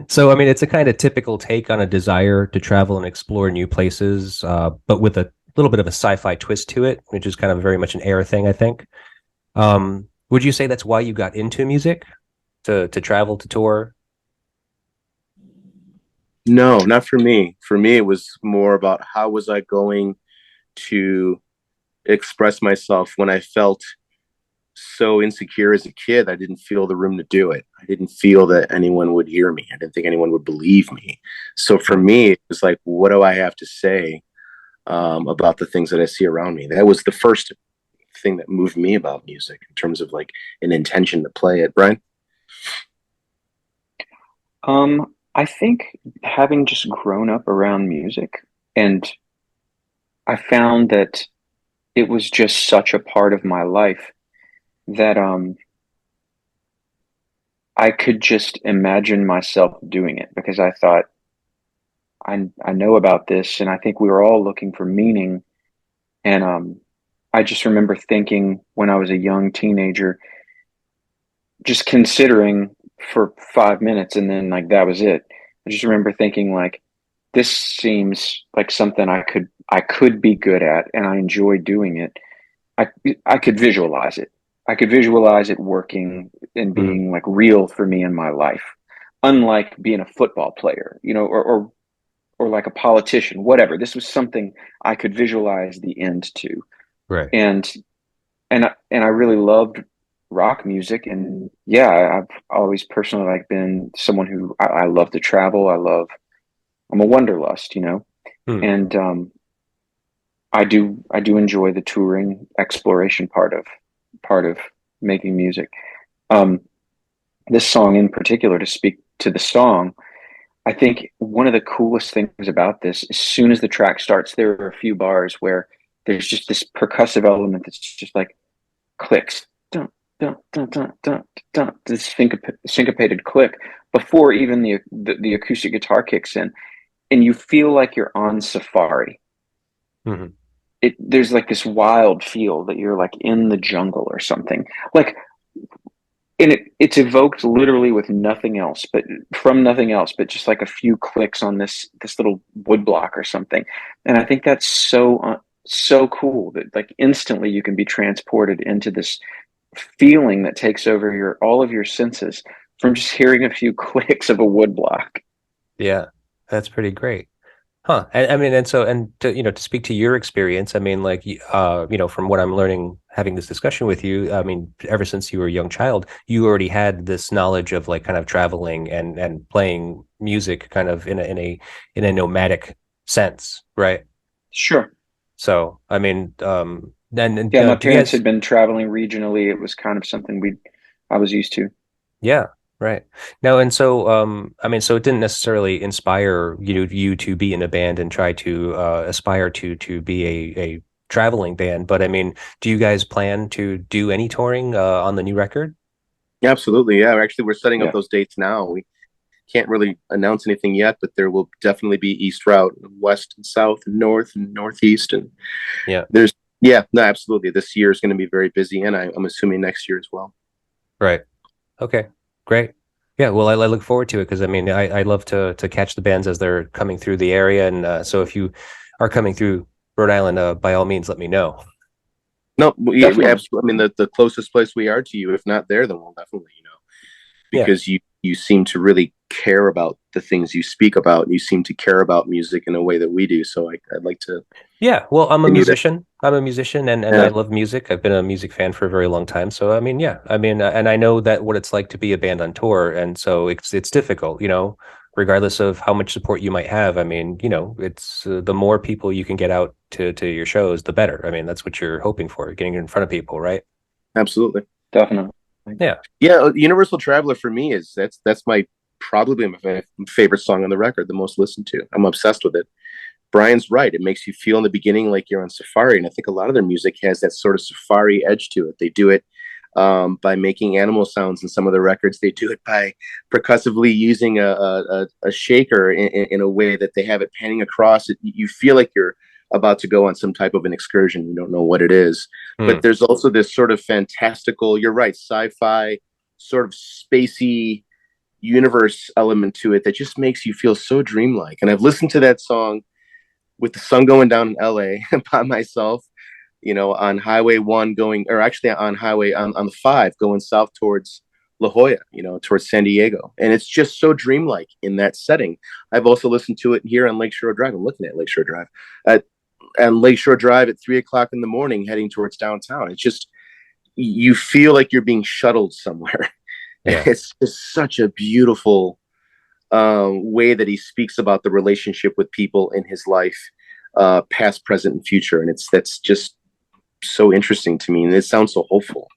So, I mean, it's a kind of typical take on a desire to travel and explore new places, but with a little bit of a sci-fi twist to it, which is kind of very much an Air thing, I think. Would you say that's why you got into music, to travel, to tour? No, not for me. For me, it was more about how was I going to express myself when I felt so insecure as a kid. I didn't feel the room to do it. I didn't feel that anyone would hear me. I didn't think anyone would believe me. So for me, it was like, what do I have to say about the things that I see around me? That was the first thing that moved me about music in terms of like an intention to play it. Brian? I think having just grown up around music, and I found that it was just such a part of my life that I could just imagine myself doing it, because I thought I know about this, and I think we were all looking for meaning. And I just remember thinking when I was a young teenager, just considering for 5 minutes, and then like that was it. I just remember thinking like, this seems like something I could be good at, and I enjoy doing it. I I could visualize it. I could visualize it working and Mhm. being like real for me in my life. Unlike being a football player, or like a politician, whatever. This was something I could visualize the end to. Right. And and I really loved rock music. And yeah, I've always personally like been someone who I love to travel. I'm a wanderlust, Hmm. and I do enjoy the touring exploration part of making music. Um, this song in particular, to speak to the song, I think one of the coolest things about this, as soon as the track starts, there are a few bars where there's just this percussive element that's just like clicks, dun, dun, dun, dun, dun, dun, this syncopated click before even the acoustic guitar kicks in, and you feel like you're on safari. Hmm. There's like this wild feel that you're like in the jungle or something. Like, and it's evoked literally with nothing else, but from nothing else, but just like a few clicks on this little wood block or something. And I think that's so cool that like instantly you can be transported into this feeling that takes over your all of your senses from just hearing a few clicks of a wood block. Yeah, that's pretty great. Huh. I mean, and so, and to, to speak to your experience, I mean, like, from what I'm learning, having this discussion with you, I mean, ever since you were a young child, you already had this knowledge of like kind of traveling and playing music kind of in a nomadic sense, right? Sure. So, I mean, and Yeah, my do you parents guys? had been traveling regionally. It was kind of something I was used to. Yeah, right. Now, and so, I mean, so it didn't necessarily inspire you to be in a band and try to aspire to be a traveling band, but I mean, do you guys plan to do any touring on the new record? Absolutely. Yeah. Actually, we're setting up Yeah. those dates now. We can't really announce anything yet, but there will definitely be East Route, West and South, and North and Northeast. And Yeah, there's, yeah, no, absolutely. This year is going to be very busy, and I'm assuming next year as well. right. Okay, great. Yeah, well, I look forward to it because I mean, I love to catch the bands as they're coming through the area, and so if you are coming through Rhode Island, by all means, let me know. No, we Definitely. absolutely. I mean, the closest place we are to you, if not there, then we'll definitely, Yeah. because you seem to really care about the things you speak about. And you seem to care about music in a way that we do. So I'd like to Yeah, well, I'm a continue that. musician. I'm a musician and I Yeah, love music. I've been a music fan for a very long time. So I mean, yeah. I mean, and I know that what it's like to be a band on tour and so it's difficult, regardless of how much support you might have. I mean, it's the more people you can get out to your shows, the better. I mean, that's what you're hoping for, getting in front of people, right? absolutely. Definitely. Yeah. Yeah, Universal Traveler for me is that's my probably my favorite song on the record, the most listened to. I'm obsessed with it. Brian's right. It makes you feel in the beginning like you're on safari. And I think a lot of their music has that sort of safari edge to it. They do it by making animal sounds in some of the records. They do it by percussively using a shaker in a way that they have it panning across. You feel like you're about to go on some type of an excursion. You don't know what it is. Hmm. But there's also this sort of fantastical, you're right, sci-fi, sort of spacey universe element to it that just makes you feel so dreamlike. And I've listened to that song with the sun going down in LA by myself on Highway 1 going, or actually on the 5 going south towards La Jolla, towards San Diego. And it's just so dreamlike in that setting. I've also listened to it here on Lakeshore Drive. I'm looking at Lakeshore Drive. And Lakeshore Drive at 3 o'clock in the morning heading towards downtown. It's just, you feel like you're being shuttled somewhere. Yeah. It's just such a beautiful way that he speaks about the relationship with people in his life, past, present, and future. And that's just so interesting to me. And it sounds so hopeful.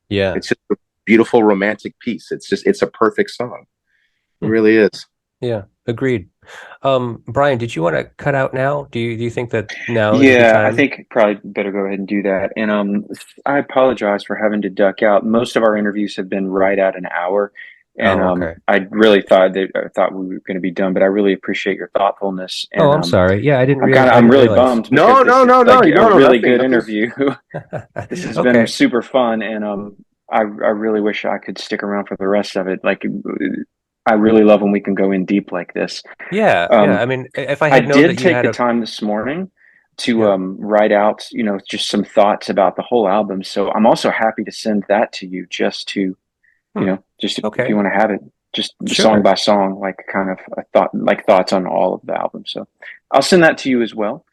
Yeah. It's just a beautiful romantic piece. It's a perfect song. It really is. Yeah, agreed. Brian, did you want to cut out now? Do you think that now is Yeah, the time? I think probably better go ahead and do that. And I apologize for having to duck out. Most of our interviews have been right at an hour. And okay. I really thought we were going to be done, but I really appreciate your thoughtfulness. And, I'm sorry. Yeah, I didn't realize. I'm really bummed. No, This is like a really good nothing. interview. This has been super fun, and I really wish I could stick around for the rest of it. Like, I really love when we can go in deep like this. Yeah, yeah. I mean, if I had known that you take the time this morning to write out, just some thoughts about the whole album. So I'm also happy to send that to you, just to, if you want to have it, just song by song, like kind of thoughts on all of the album. So I'll send that to you as well.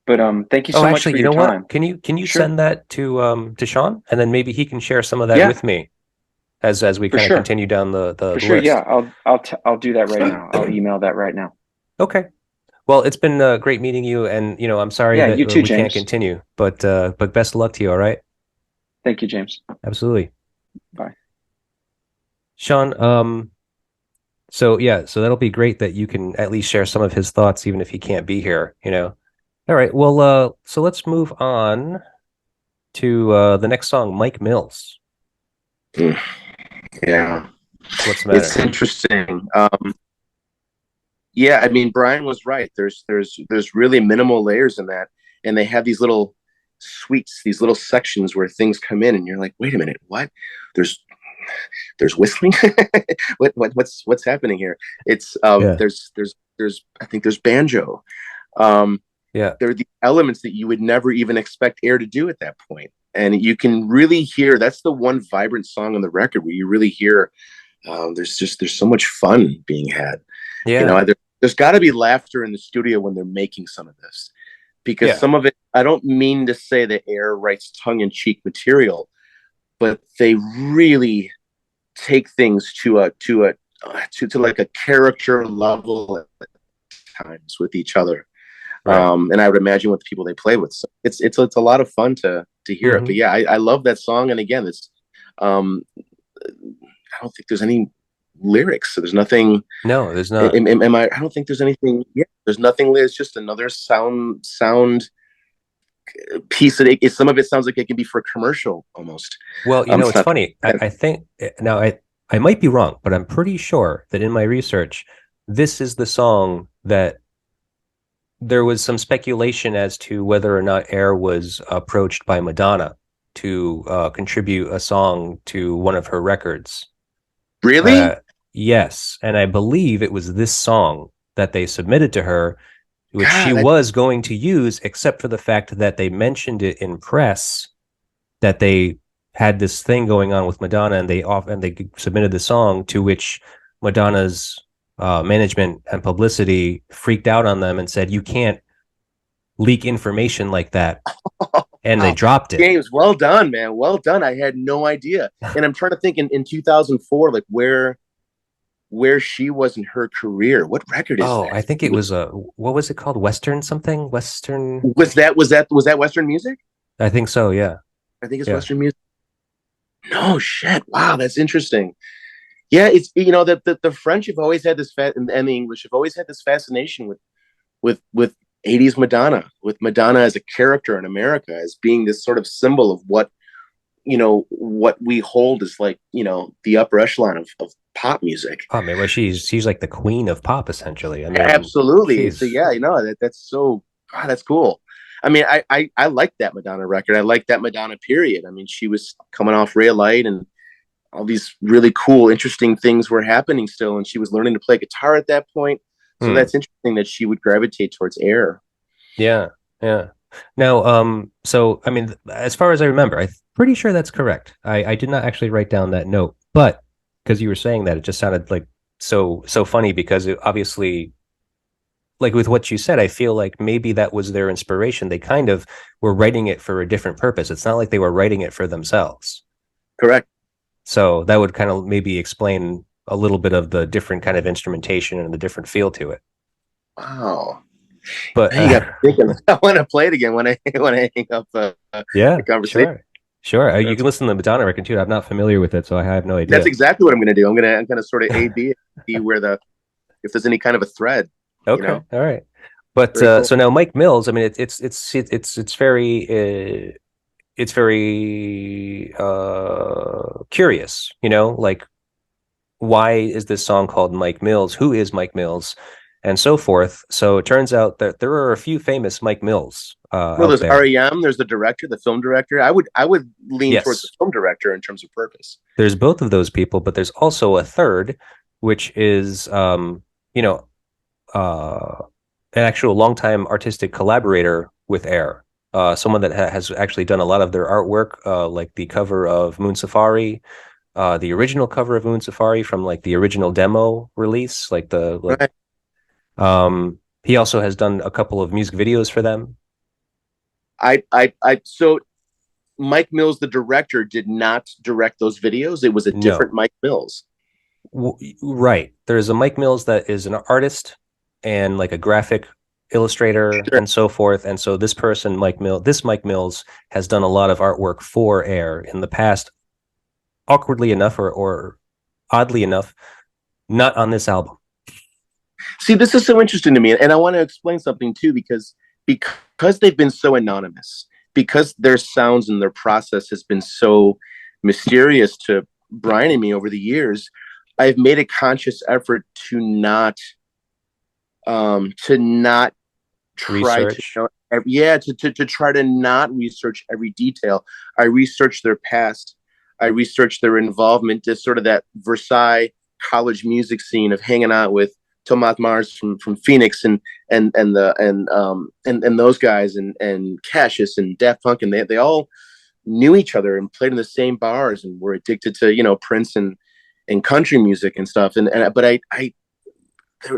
But thank you so much for your time. What? Can you send that to Shawn, and then maybe he can share some of that with me as we kind of continue down the list. Sure, yeah. I'll do that right now. I'll email that right now. Okay. Well, it's been great meeting you, and I'm sorry that you too, we can't continue, but best of luck to you. All right. Thank you, James. Absolutely. Bye, Shawn. So that'll be great that you can at least share some of his thoughts, even if he can't be here. All right. Well, so let's move on to the next song, Mike Mills. Yeah. What's the matter? It's interesting. Yeah, I mean, Brian was right. There's really minimal layers in that, and they have these little suites, these little sections where things come in, and you're like, wait a minute, what? There's whistling. what's happening here? It's there's I think there's banjo. There are the elements that you would never even expect Air to do at that point. And you can really hear, that's the one vibrant song on the record where you really hear there's so much fun being had. Yeah. There's got to be laughter in the studio when they're making some of this, because some of it, I don't mean to say that Air writes tongue-in-cheek material, but they really take things to like a character level at times with each other. Right. And I would imagine with the people they play with. So it's a lot of fun to hear it. But yeah, I love that song. And again, it's I don't think there's any lyrics. So there's nothing. No, there's not. I don't think there's anything. Yeah, there's nothing. It's just another sound piece that some of it sounds like it can be for a commercial almost. Well, it's funny. I think now I might be wrong, but I'm pretty sure that in my research, this is the song that there was some speculation as to whether or not Air was approached by Madonna to contribute a song to one of her records. Really? Yes. And I believe it was this song that they submitted to her, which she was going to use, except for the fact that they mentioned it in press, that they had this thing going on with Madonna, and they submitted the song, to which Madonna's management and publicity freaked out on them and said, you can't leak information like that. And they dropped it. James, well done, man. Well done. I had no idea. And I'm trying to think in 2004, like where she was in her career. What record is that? I think it was what was it called? Western something? Western. Was that Western music? I think so. Yeah. I think it's Western music. No shit. Wow. That's interesting. Yeah. It's, that the French have always had this and the English have always had this fascination with 80s Madonna, with Madonna as a character in America, as being this sort of symbol of what we hold as like, the upper echelon of pop music. Oh man, well, she's like the queen of pop, essentially. I mean, absolutely. So yeah, that's so, that's cool. I mean, I like that Madonna record. I like that Madonna period. I mean, she was coming off Ray of Light, and all these really cool, interesting things were happening still, and she was learning to play guitar at that point. So that's interesting that she would gravitate towards Air. Yeah. Now, so I mean, as far as I remember, I'm pretty sure that's correct. I did not actually write down that note, but because you were saying that, it just sounded like so funny because it obviously, like with what you said, I feel like maybe that was their inspiration. They kind of were writing it for a different purpose. It's not like they were writing it for themselves. Correct. So that would kind of maybe explain a little bit of the different kind of instrumentation and the different feel to it. Wow. But Now you got me thinking. I want to play it again when I hang up yeah, the conversation. sure. Sure. You That's, can listen to the Madonna record too. I'm not familiar with it, so I have no that's idea. exactly what I'm going to do. I'm gonna sort of A B see where if there's any kind of a thread. You Okay. know, All right. But very cool. so now Mike Mills, I mean, it's very curious, you know, like why is this song called Mike Mills? Who is Mike Mills? And so forth. So it turns out that there are a few famous Mike Mills Well, out there's there. REM. There's the director, the film director. I would lean towards the Yes, film director in terms of purpose. there's both of those people, but there's also a third, which is you know, uh, an actual longtime artistic collaborator with Air. Someone that has actually done a lot of their artwork, like the cover of Moon Safari, the original cover of Moon Safari from like the original demo release, like the like. Right. He also has done a couple of music videos for them. So Mike Mills, the director, did not direct those videos. It was a different No, Mike Mills. right. There's a Mike Mills that is an artist and like a graphic illustrator Sure. and so forth. And so this Mike Mills has done a lot of artwork for Air in the past, awkwardly enough or oddly enough, not on this album. See, this is so interesting to me, and I want to explain something too, because they've been so anonymous, because their sounds and their process has been so mysterious to Brian and me over the years. I've made a conscious effort to not try to Research. know yeah to try to not research every detail. I research their past. I research their involvement to sort of that Versailles college music scene of hanging out with Tomat Mars from Phoenix and those guys and Cassius and Daft Punk, and they all knew each other and played in the same bars and were addicted to Prince and country music and stuff. And but I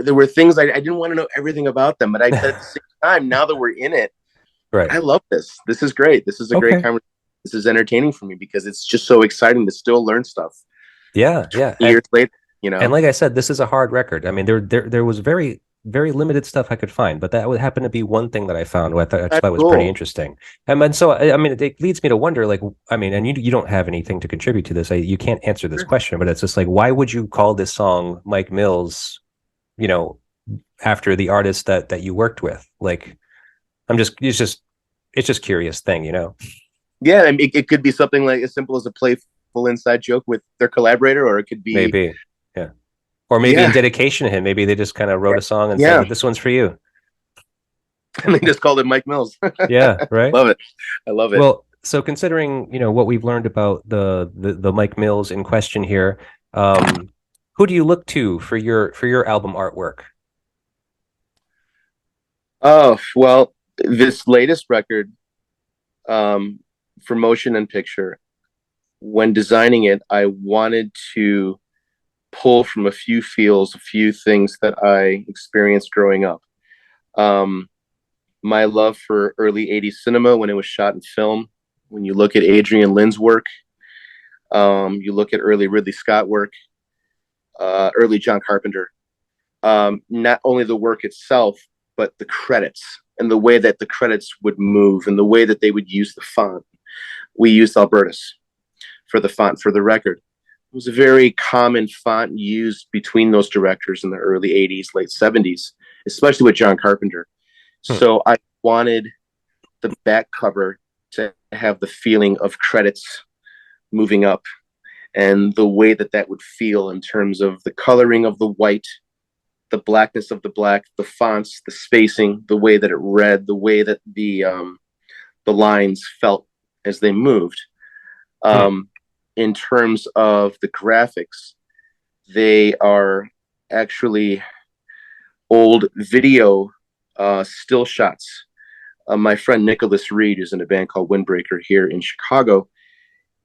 there were things I didn't want to know everything about them, but at the same time, now that we're in it, Right. I love this. This is great. This is a great Okay. conversation. This is entertaining for me because it's just so exciting to still learn stuff Yeah, yeah. 20 years later. And like I said, this is a hard record. I mean, there was very limited stuff I could find, but that would happen to be one thing that I found, what I just That's thought was pretty cool. interesting. And so I mean, it leads me to wonder, like, I mean, and you don't have anything to contribute to this. You can't answer this Sure. question, but it's just like, why would you call this song Mike Mills? You know, after the artist that you worked with. Like, it's just curious thing, you know. Yeah, I mean, it could be something like as simple as a playful inside joke with their collaborator, or it could be, Maybe, yeah. Or maybe in yeah, dedication to him, maybe they just kind of wrote a song and yeah, said, "This one's for you." and they just called it Mike Mills. Yeah, right. Love it. I love it. Well, so considering what we've learned about the Mike Mills in question here, who do you look to for your album artwork? Oh, well, this latest record, um, for motion and picture, when designing it, I wanted to pull from a few feels, a few things that I experienced growing up. Um, my love for early 80s cinema when it was shot in film. When you look at Adrian Lynn's work, you look at early Ridley Scott work, early John Carpenter. Not only the work itself, but the credits and the way that the credits would move and the way that they would use the font. We used Albertus for the font for the record. It was a very common font used between those directors in the early 80s, late 70s, especially with John Carpenter. Hmm. So I wanted the back cover to have the feeling of credits moving up and the way that that would feel in terms of the coloring of the white, the blackness of the black, the fonts, the spacing, the way that it read, the way that the lines felt as they moved. Hmm. In terms of the graphics, they are actually old video still shots my friend Nicholas Reed, who's in a band called Windbreaker here in Chicago,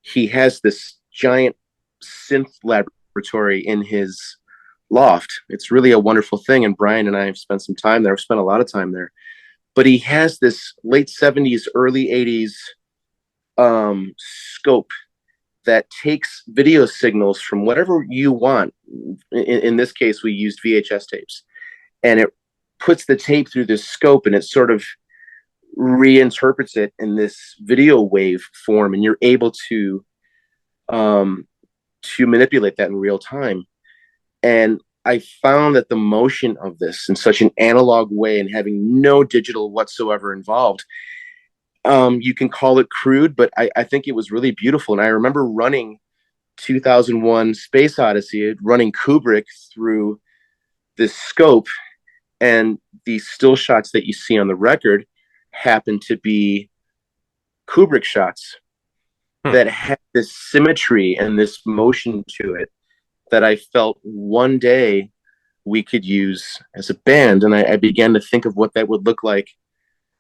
he has this giant synth laboratory in his loft. It's really a wonderful thing. And Brian and I have spent some time there. I've spent a lot of time there. But he has this late 70s, early 80s scope that takes video signals from whatever you want. In this case, we used VHS tapes. And it puts the tape through this scope, and it sort of reinterprets it in this video wave form, and you're able to manipulate that in real time. And I found that the motion of this in such an analog way and having no digital whatsoever involved, you can call it crude, but I think it was really beautiful. And I remember running 2001 Space Odyssey, running Kubrick through this scope, and these still shots that you see on the record happen to be Kubrick shots that had this symmetry and this motion to it that I felt one day we could use as a band. And I began to think of what that would look like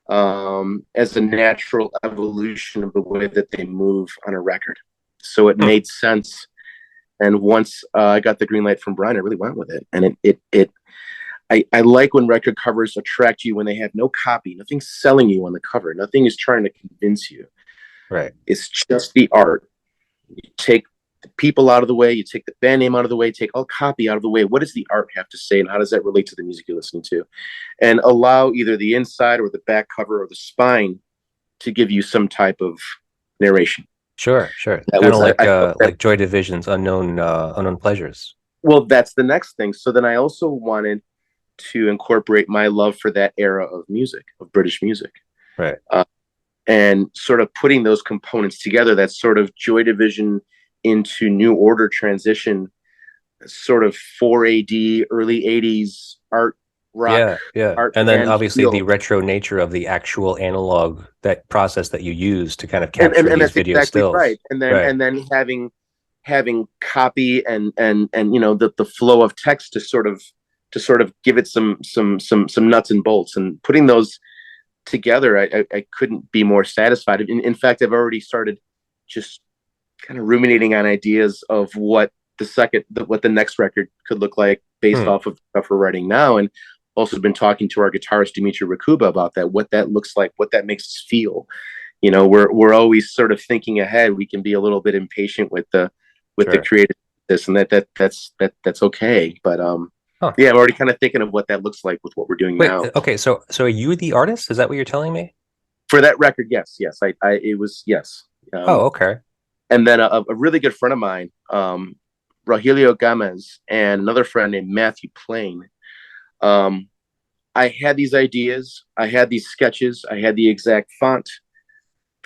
as a natural evolution of the way that they move on a record. So it made sense. And once I got the green light from Brian, I really went with it. And I like when record covers attract you when they have no copy, nothing's selling you on the cover, nothing is trying to convince you. Right. It's just the art. You take the people out of the way, you take the band name out of the way, take all copy out of the way. What does the art have to say, and how does that relate to the music you're listening to? And allow either the inside or the back cover or the spine to give you some type of narration. Sure. Kind of like Joy Division's Unknown Pleasures. Well, that's the next thing. So then I also wanted to incorporate my love for that era of music, of British music. Right. And sort of putting those components together, that sort of Joy Division into New Order transition, sort of 4 AD, early 80s art, rock. Yeah. Art and then obviously feel. the retro nature of the actual analog, that process that you use to kind of capture and these that's video exactly stills. right. And then having copy and you know the flow of text to sort of give it some nuts and bolts, and putting those together, I couldn't be more satisfied. In fact, I've already started just kind of ruminating on ideas of what the next record could look like based off of stuff we're writing now, and also been talking to our guitarist Dimitri Rakuba about that, what that looks like, what that makes us feel. You know, we're always sort of thinking ahead. We can be a little bit impatient with the creative this, and that's okay. But yeah, I'm already kind of thinking of what that looks like with what we're doing now. Okay, so are you the artist? Is that what you're telling me? For that record, yes. It was, yes. Okay. And then a really good friend of mine, Rogelio Gomez, and another friend named Matthew Plain. I had these ideas, I had these sketches, I had the exact font,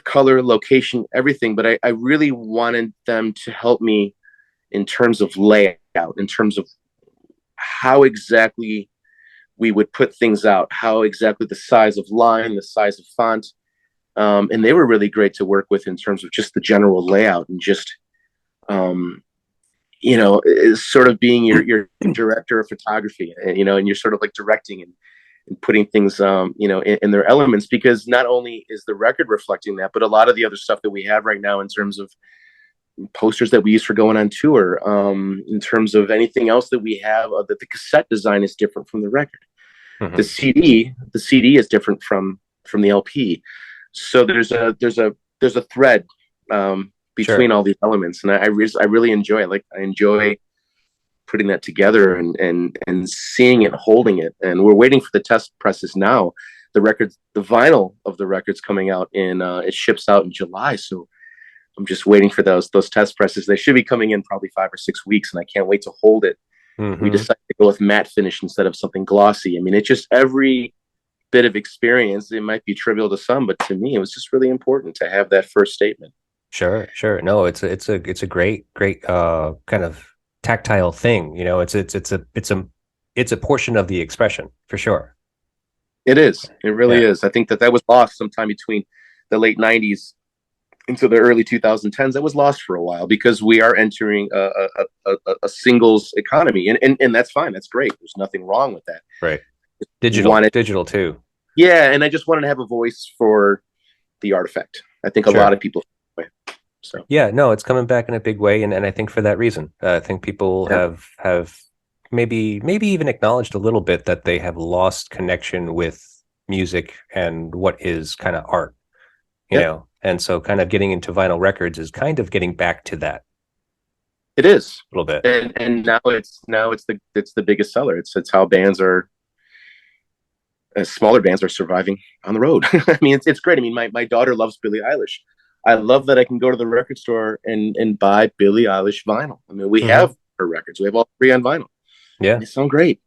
color, location, everything, but I really wanted them to help me in terms of layout, in terms of how exactly we would put things out, how exactly the size of line, the size of font. And they were really great to work with in terms of just the general layout, and just, you know, sort of being your director of photography, and, you know, and you're sort of like directing and putting things, you know, in their elements, because not only is the record reflecting that, but a lot of the other stuff that we have right now in terms of posters that we use for going on tour, in terms of anything else that we have, that the cassette design is different from the record. The CD is different from the LP. So there's a thread between all these elements, and I really enjoy it. I enjoy putting that together and seeing it, holding it. And we're waiting for the test presses now. The vinyl of the record's coming out it ships out in July. So I'm just waiting for those test presses. They should be coming in probably 5 or 6 weeks, and I can't wait to hold it. We decided to go with matte finish instead of something glossy. I mean, it's just every bit of experience. It might be trivial to some, but to me, it was just really important to have that first statement. Sure. No, it's a great kind of tactile thing. You know, it's a portion of the expression for sure. It is. It really is. I think that was lost sometime between the late 90s into the early 2010s. That was lost for a while, because we are entering a singles economy, and that's fine. That's great. There's nothing wrong with that. Right. Digital too. Yeah, and I just wanted to have a voice for the artifact. I think a lot Sure. of people feel that way. So Yeah, no, it's coming back in a big way, and I think for that reason, I think people yeah, have maybe even acknowledged a little bit that they have lost connection with music and what is kind of art, you yeah, know, and so kind of getting into vinyl records is kind of getting back to that it is. a little bit. And now it's the biggest seller. It's how bands are smaller bands are surviving on the road. I mean, it's great. I mean, my daughter loves Billie Eilish. I love that I can go to the record store and buy Billie Eilish vinyl. I mean, we Hmm. have her records. We have all three on vinyl, and Yeah, they sound great.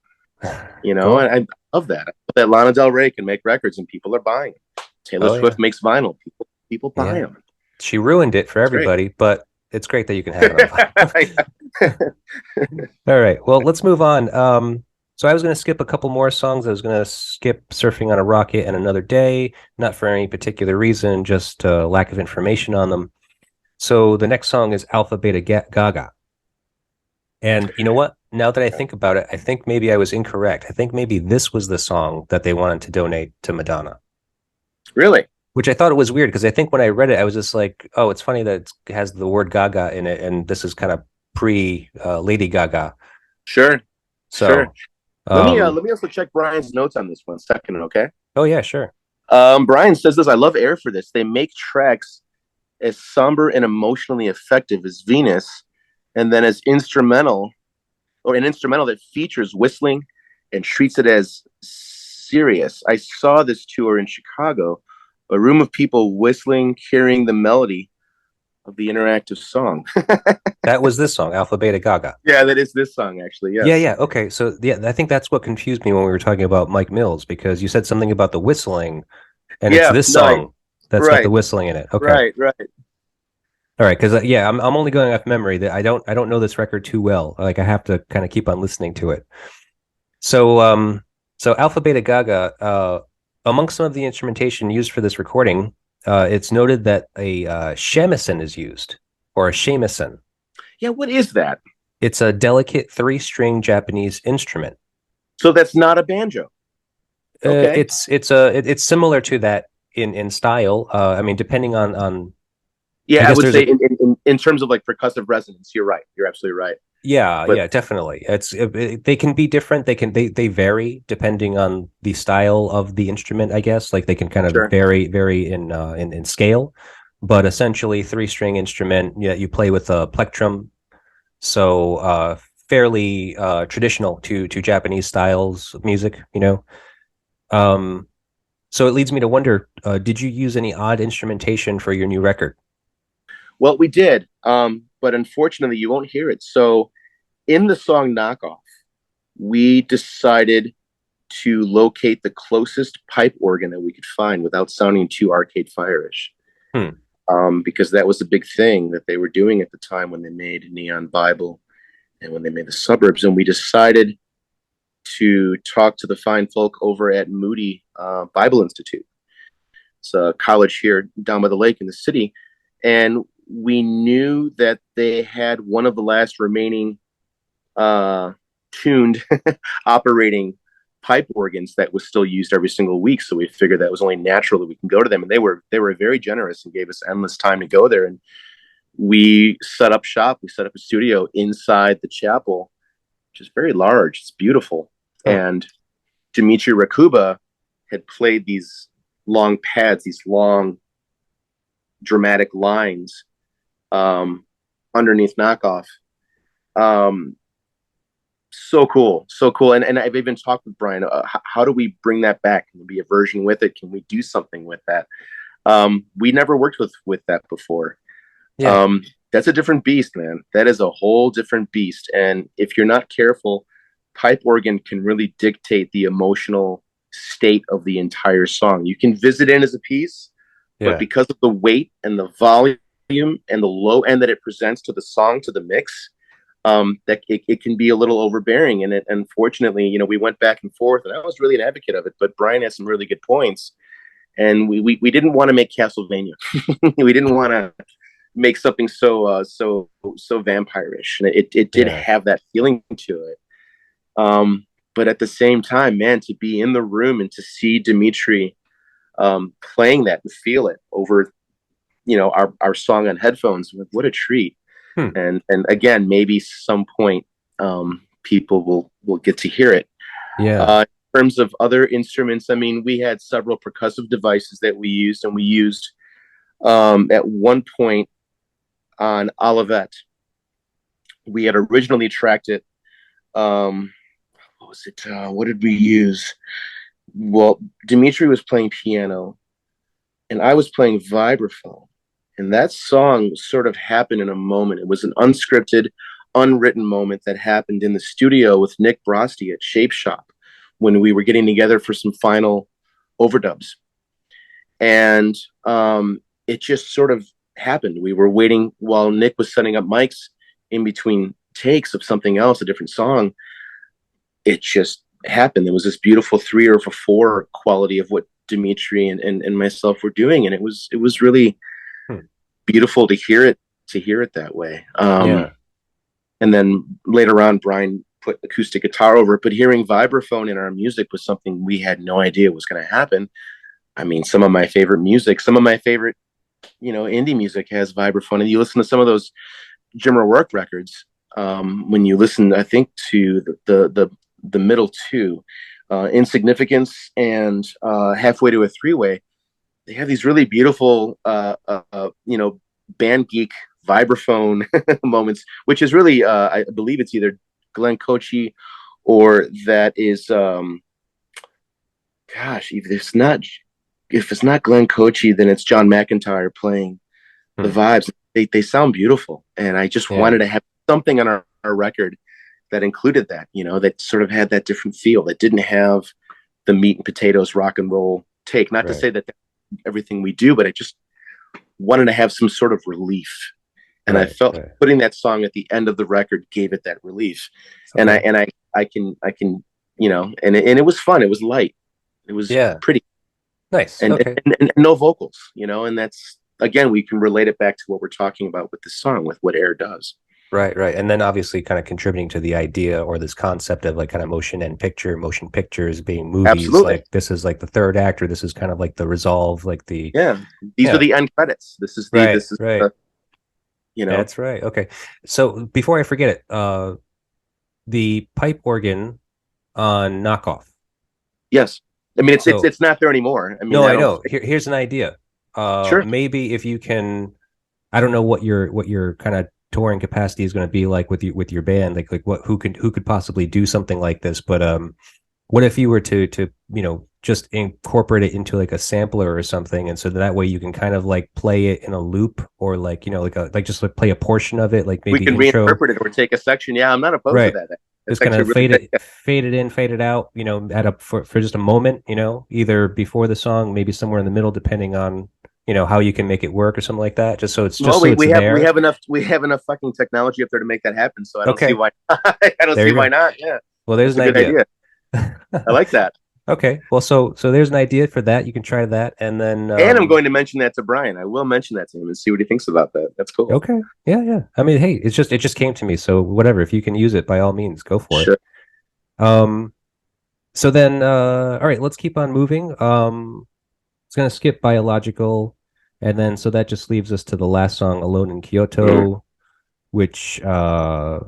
You know, cool. and I love that. I love that Lana Del Rey can make records and people are buying them. Taylor Oh yeah, Swift makes vinyl. People buy yeah. them. She ruined it for It's great. everybody, but it's great that you can have it on vinyl. All right. Well, let's move on. So I was going to skip a couple more songs. I was going to skip Surfing on a Rocket and Another Day, not for any particular reason, just lack of information on them. So the next song is Alpha Beta Gaga. And you know what? Now that I think about it, I think maybe I was incorrect. I think maybe this was the song that they wanted to donate to Madonna, Really? which I thought it was weird because I think when I read it, I was just like, oh, it's funny that it has the word Gaga in it. And this is kind of pre Lady Gaga. Sure. Sure. So, Let me also check Brian's notes on this one second, okay? oh, yeah, sure. Brian says this. I love Air for this. They make tracks as somber and emotionally effective as Venus, and then as instrumental or an instrumental that features whistling and treats it as serious. I saw this tour in Chicago, a room of people whistling, carrying the melody of the interactive song. That was this song, Alpha Beta Gaga. Yeah, that is this song, actually. Yeah, Yes. yeah. Okay. So, yeah, I think that's what confused me when we were talking about Mike Mills because you said something about the whistling and it's Yeah, this no, song that's got the right, whistling in it. Okay. right, right. All right. Because, yeah, I'm only going off memory that I don't know this record too well. Like, I have to kind of keep on listening to it. So, so Alpha Beta Gaga, amongst some of the instrumentation used for this recording, it's noted that a shamisen is used or a shamisen. Yeah, what is that? It's a delicate three-string Japanese instrument. So that's not a banjo. Okay. It's similar to that in style. I mean, depending on I Yeah, I guess would there's say a in terms of like percussive resonance, you're right. You're absolutely right. yeah, But yeah, definitely. They can be different. They vary depending on the style of the instrument, I guess. Like they can kind of sure. vary in scale, but essentially three-string instrument. Yeah, you play with a plectrum, so fairly traditional to Japanese styles of music, you know. Um, so it leads me to wonder, did you use any odd instrumentation for your new record? Well, we did, but unfortunately, you won't hear it. So in the song "Knockoff," we decided to locate the closest pipe organ that we could find without sounding too Arcade Fire-ish. Hmm. Because that was a big thing that they were doing at the time when they made Neon Bible and when they made the Suburbs. And we decided to talk to the fine folk over at Moody Bible Institute. It's a college here down by the lake in the city. And we knew that they had one of the last remaining tuned operating pipe organs that was still used every single week. So we figured that was only natural that we can go to them. And they were very generous and gave us endless time to go there. And we set up shop. We set up a studio inside the chapel, which is very large. It's beautiful. Hmm. And Dimitri Rakuba had played these long pads, these long dramatic lines underneath Knockoff. So cool, so cool. And I've even talked with Brian. How do we bring that back? Can there be a version with it? Can we do something with that? We never worked with that before. Yeah. That's a different beast, man. That is a whole different beast. And if you're not careful, pipe organ can really dictate the emotional state of the entire song. You can visit in as a piece, but Yeah. because of the weight and the volume and the low end that it presents to the song, to the mix, that it can be a little overbearing. And unfortunately, we went back and forth, and I was really an advocate of it. But Brian had some really good points, and we didn't want to make Castlevania. We didn't want to make something so vampirish, and it did Yeah. have that feeling to it. but at the same time, man, to be in the room and to see Dimitri playing that and feel it over, our song on headphones, what a treat. Hmm. And again, maybe some point people will get to hear it. Yeah. In terms of other instruments, I mean, we had several percussive devices that we used, and we used at one point on Olivet, we had originally tracked it. What was it? What did we use? Well, Dimitri was playing piano, and I was playing vibraphone. And that song sort of happened in a moment. It was an unscripted, unwritten moment that happened in the studio with Nick Brosty at Shape Shop when we were getting together for some final overdubs. And it just sort of happened. We were waiting while Nick was setting up mics in between takes of something else, a different song. It just happened. There was this beautiful 3 or 4 quality of what Dimitri and myself were doing. And it was really beautiful to hear it that way. Yeah. And then later on, Brian put acoustic guitar over it, but hearing vibraphone in our music was something we had no idea was going to happen. I mean, some of my favorite indie music has vibraphone, and you listen to some of those Jim O'Rourke records. When you listen, I think to the middle two, Insignificance and Halfway to a Three-Way, they have these really beautiful, band geek vibraphone moments, which is really, I believe it's either Glenn Cochi or that is, if it's not Glenn Cochi, then it's John McIntyre playing the vibes. They sound beautiful, and I just wanted to have something on our record that included that, that sort of had that different feel, that didn't have the meat and potatoes rock and roll take. Not to say that everything we do, but I just wanted to have some sort of relief. And I felt putting that song at the end of the record gave it that relief. And I can, and it was fun. It was light. It was pretty nice. And no vocals, and that's, again, we can relate it back to what we're talking about with the song, with what Air does. Right. And then obviously kind of contributing to the idea or this concept of like kind of motion pictures being movies. Absolutely. Like this is like the third act, or this is kind of like the resolve, like the these are the end credits. This is the That's right. Okay. So before I forget it, the pipe organ on Knockoff. Yes. I mean, it's not there anymore. I mean, no, I know. Here's an idea. Sure. Maybe if you can, I don't know what your kind of touring capacity is going to be like with your band, like who could possibly do something like this, but what if you were to just incorporate it into like a sampler or something, and so that way you can kind of like play it in a loop, or like just like play a portion of it, like maybe we can reinterpret it or take a section. I'm not opposed to that. Just kind of fade it in, fade it out, for just a moment, either before the song, maybe somewhere in the middle, depending on how you can make it work or something like that. Just so it's we have enough fucking technology up there to make that happen. So I don't see why. I don't see why not. Yeah. Well, there's an idea. I like that. Okay. Well, so there's an idea for that. You can try that, and then and I'm going to mention that to Brian. I will mention that to him and see what he thinks about that. That's cool. Okay. Yeah. I mean, hey, it just came to me. So whatever. If you can use it, by all means, go for it. So then, all right, let's keep on moving. It's going to skip Biological, and then so that just leaves us to the last song, Alone in Kyoto, which let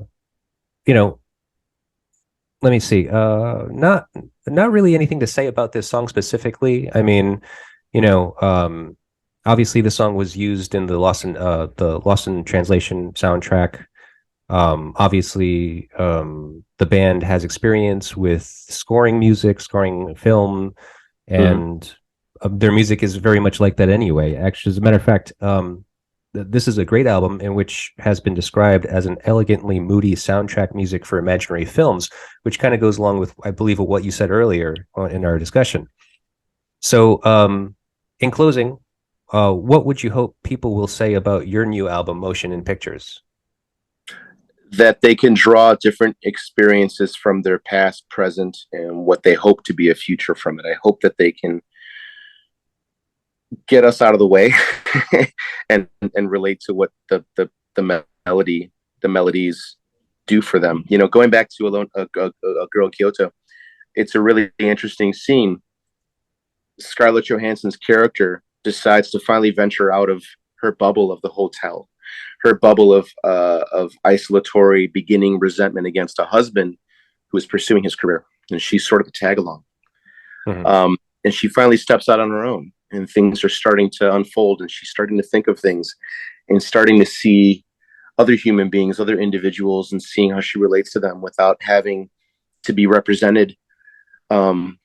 me see. Not really anything to say about this song specifically. I mean, obviously the song was used in the Lost in Translation soundtrack. Obviously, the band has experience with scoring music, scoring film, and their music is very much like that anyway. Actually, as a matter of fact, this is a great album in which has been described as an elegantly moody soundtrack music for imaginary films, which kind of goes along with, I believe, what you said earlier in our discussion. So, in closing, what would you hope people will say about your new album, Motion in Pictures? That they can draw different experiences from their past, present, and what they hope to be a future from it. I hope that they can get us out of the way and relate to what the melodies do for them. Going back to a Girl in Kyoto, it's a really interesting scene. Scarlett Johansson's character decides to finally venture out of her bubble of the hotel, her bubble of isolatory beginning resentment against a husband who is pursuing his career, and she's sort of a tag along. And she finally steps out on her own, and things are starting to unfold, and she's starting to think of things and starting to see other human beings, other individuals, and seeing how she relates to them without having to be represented or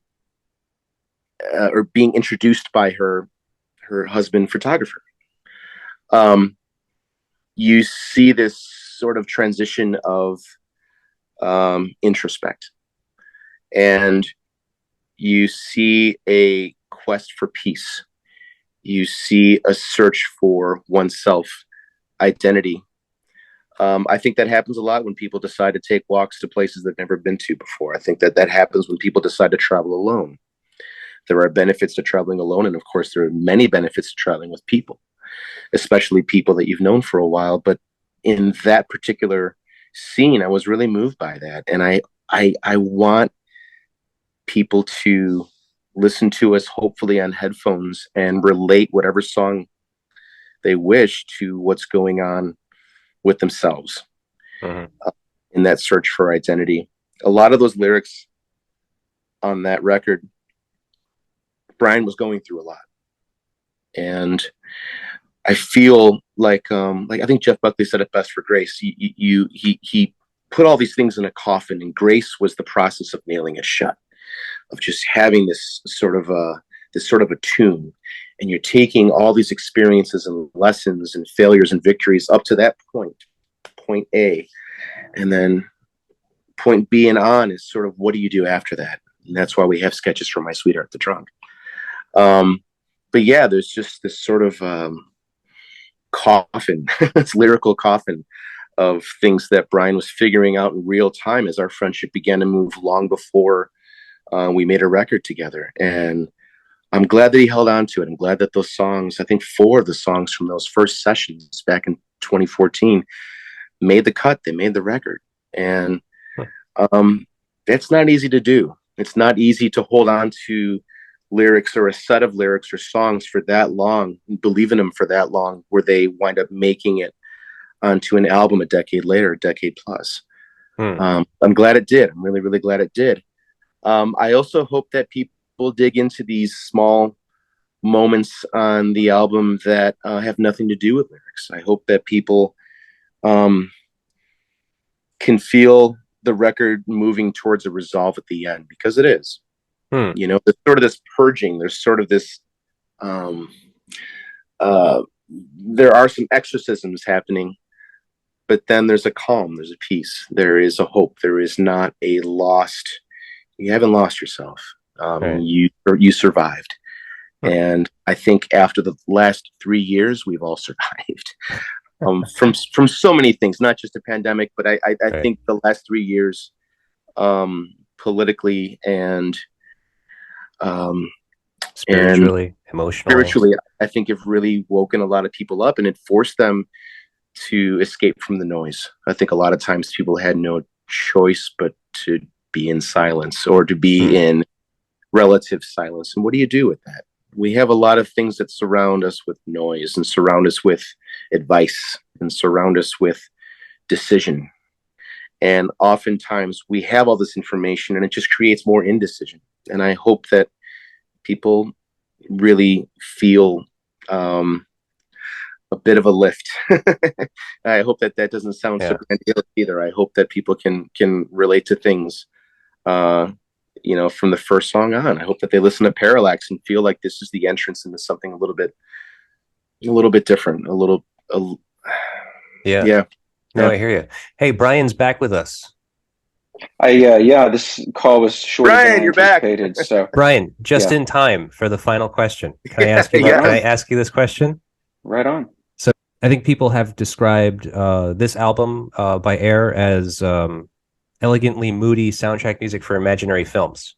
being introduced by her husband photographer. You see this sort of transition of introspect, and you see a quest for peace. You see a search for oneself, identity. I think that happens a lot when people decide to take walks to places they've never been to before. I think that happens when people decide to travel alone. There are benefits to traveling alone, and of course, there are many benefits to traveling with people, especially people that you've known for a while. But in that particular scene, I was really moved by that, and I want people to listen to us, hopefully on headphones, and relate whatever song they wish to what's going on with themselves in that search for identity. A lot of those lyrics on that record, Brian was going through a lot, and I feel like I think Jeff Buckley said it best for Grace. He put all these things in a coffin, and Grace was the process of nailing it shut, of just having this sort of a tune, and you're taking all these experiences and lessons and failures and victories up to that point A, and then point B and on is sort of, what do you do after that? And that's why we have sketches from My Sweetheart the Drunk. But yeah, there's just this sort of coffin, this lyrical coffin of things that Brian was figuring out in real time as our friendship began to move long before we made a record together. And I'm glad that he held on to it. I'm glad that those songs, I think 4 of the songs from those first sessions back in 2014 made the cut. They made the record. And that's not easy to do. It's not easy to hold on to lyrics or a set of lyrics or songs for that long, believe in them for that long, where they wind up making it onto an album a decade later, a decade plus. I'm glad it did. I'm really, really glad it did. I also hope that people dig into these small moments on the album that have nothing to do with lyrics. I hope that people can feel the record moving towards a resolve at the end, because it is. You know, there's sort of this purging. There's sort of this, there are some exorcisms happening, but then there's a calm, there's a peace, there is a hope, there is not a lost, you haven't lost yourself. Right. You survived. And I think after the last 3 years, we've all survived from so many things, not just a pandemic, but I Right. think the last 3 years, politically and Spiritually, emotionally. I think have really woken a lot of people up, and it forced them to escape from the noise. I think a lot of times people had no choice but to be in silence, or to be in relative silence. And what do you do with that? We have a lot of things that surround us with noise, and surround us with advice, and surround us with decision. And oftentimes we have all this information, and it just creates more indecision. And I hope that people really feel a bit of a lift. I hope that doesn't sound so grandiose either. I hope that people can relate to things, you know, from the first song on. I hope that they listen to Parallax and feel like this is the entrance into something a little bit different, Yeah. No, I hear you. Hey, Brian's back with us. This call was shorter Brian, than you're back. anticipated. So Brian, just in time for the final question. Can I ask you? Yeah. Can I ask you this question? right on. So I think people have described this album by Air as elegantly moody soundtrack music for imaginary films.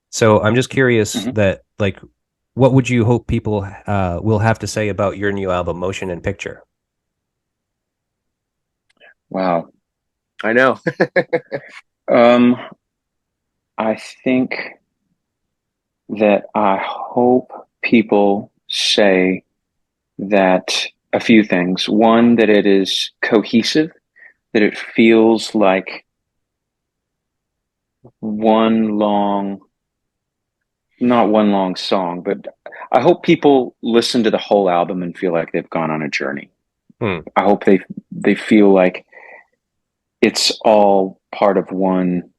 So I'm just curious that, like, what would you hope people will have to say about your new album, Motion and Picture? Wow. I know. I think that I hope people say that a few things. One, that it is cohesive, that it feels like one long, not one long song, but I hope people listen to the whole album and feel like they've gone on a journey. Hmm. I hope they feel like it's all part of one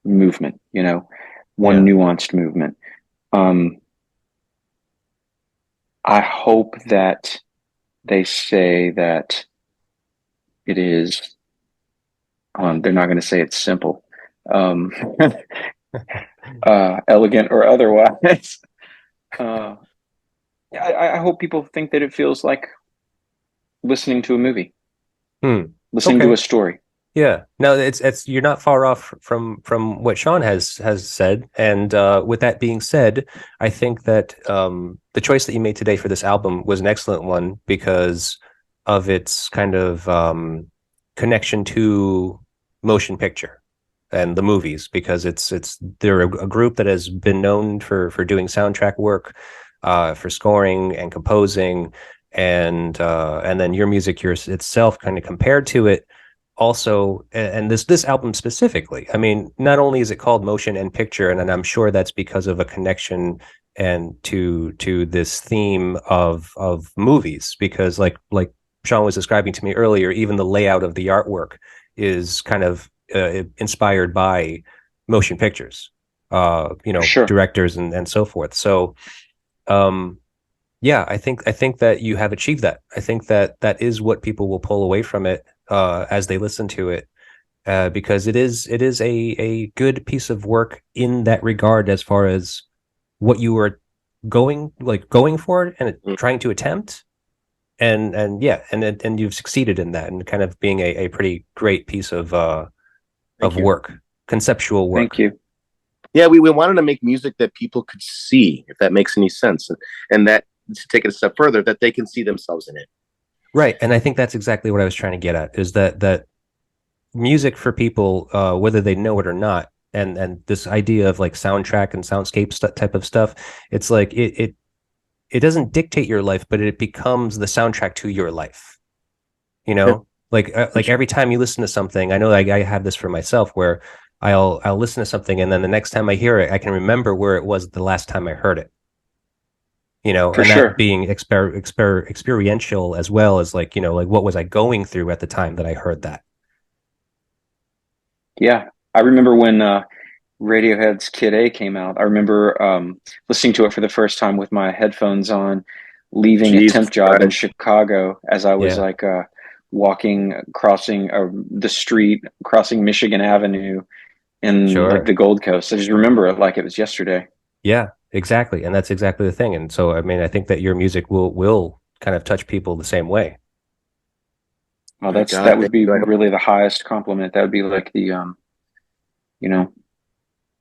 movement, you know, one Yeah. nuanced movement. Um, I hope that they say that it is, they're not going to say it's simple, um, elegant or otherwise. Uh, I hope people think that it feels like listening to a movie, Hmm. listening to Okay. a story. Yeah, no, it's you're not far off from what Shawn has said. And with that being said, I think that the choice that you made today for this album was an excellent one because of its kind of connection to motion picture and the movies. Because they're a group that has been known for doing soundtrack work, for scoring and composing, and then your music itself kind of compared to it also, and this album specifically, I mean, not only is it called motion and picture, and I'm sure that's because of a connection and to this theme of movies, because like Shawn was describing to me earlier, even the layout of the artwork is kind of inspired by motion pictures, For sure. directors and so forth. So um yeah, I think that you have achieved that. I think that that is what people will pull away from it as they listen to it, because it is a good piece of work in that regard, as far as what you were going for and Mm, trying to attempt, and yeah, and you've succeeded in that, and kind of being a pretty great piece of thank you. work, conceptual Thank work. you. Yeah, we wanted to make music that people could see, if that makes any sense, and that to take it a step further, that they can see themselves in it. Right, and I think that's exactly what I was trying to get at, is that music for people, whether they know it or not, and this idea of like soundtrack and soundscape type of stuff, it's like it doesn't dictate your life, but it becomes the soundtrack to your life. You Yeah, know, for like sure. every time you listen to something, I know I have this for myself, where I'll listen to something, and then the next time I hear it, I can remember where it was the last time I heard it. For And that sure. being experiential, as well as like, like what was I going through at the time that I heard that. Yeah. I remember when Radiohead's Kid A came out. I remember listening to it for the first time with my headphones on, leaving a Jesus temp job in Christ. Chicago as I was Yeah, like walking, crossing the street, crossing Michigan Avenue in like sure. the Gold Coast. I just remember it like it was yesterday. Yeah, exactly. And that's exactly the thing. And so, I mean, I think that your music will kind of touch people the same way. Well, My that God, would thank be you. I hope. really the highest compliment. That would be like the you know,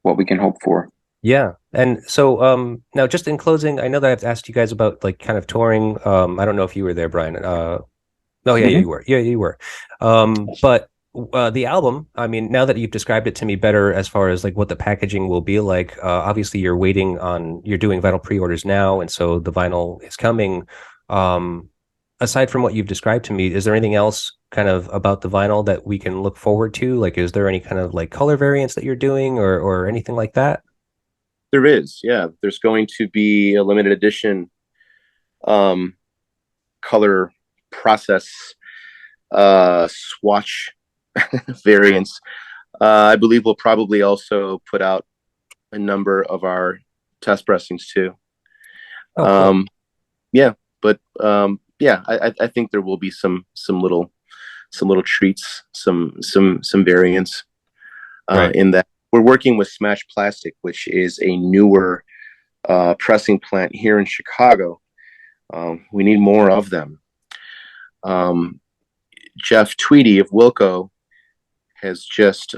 what we can hope for. Yeah. And so, now just in closing, I know that I've asked you guys about like kind of touring. I don't know if you were there, Brian. Oh yeah, yeah, you Hmm. were. Yeah, you were. But the album, I mean, now that you've described it to me better, as far as like what the packaging will be like, obviously you're doing vinyl pre-orders now, and so the vinyl is coming. Um, Aside from what you've described to me, is there anything else kind of about the vinyl that we can look forward to? Like, is there any kind of like color variants that you're doing, or anything like that? There is, yeah. There's going to be a limited edition um, color process swatch variants. I believe we'll probably also put out a number of our test pressings too. Oh, cool. Um, yeah, but yeah, I think there will be some little treats, some variants Right. in that. We're working with Smash Plastic, which is a newer pressing plant here in Chicago. We need more of them. Um, Jeff Tweedy of Wilco has just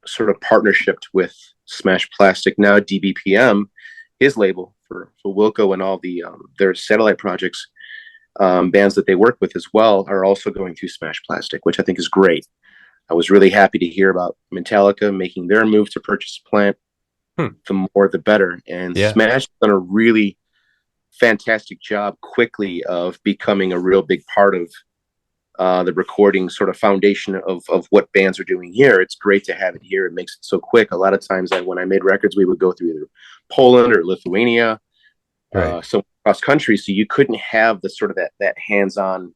sort of partnershiped with Smash Plastic, now DBPM, his label for Wilco, and all their satellite projects. Bands that they work with as well are also going through Smash Plastic, which I think is great. I was really happy to hear about Metallica making their move to purchase a plant. The more, the better. And Smash has done a really fantastic job quickly of becoming a real big part of the recording sort of foundation of what bands are doing here. It's great to have it here. It makes it so quick. A lot of times when I made records, we would go through either Poland or Lithuania, so cross country. So you couldn't have the sort of that hands-on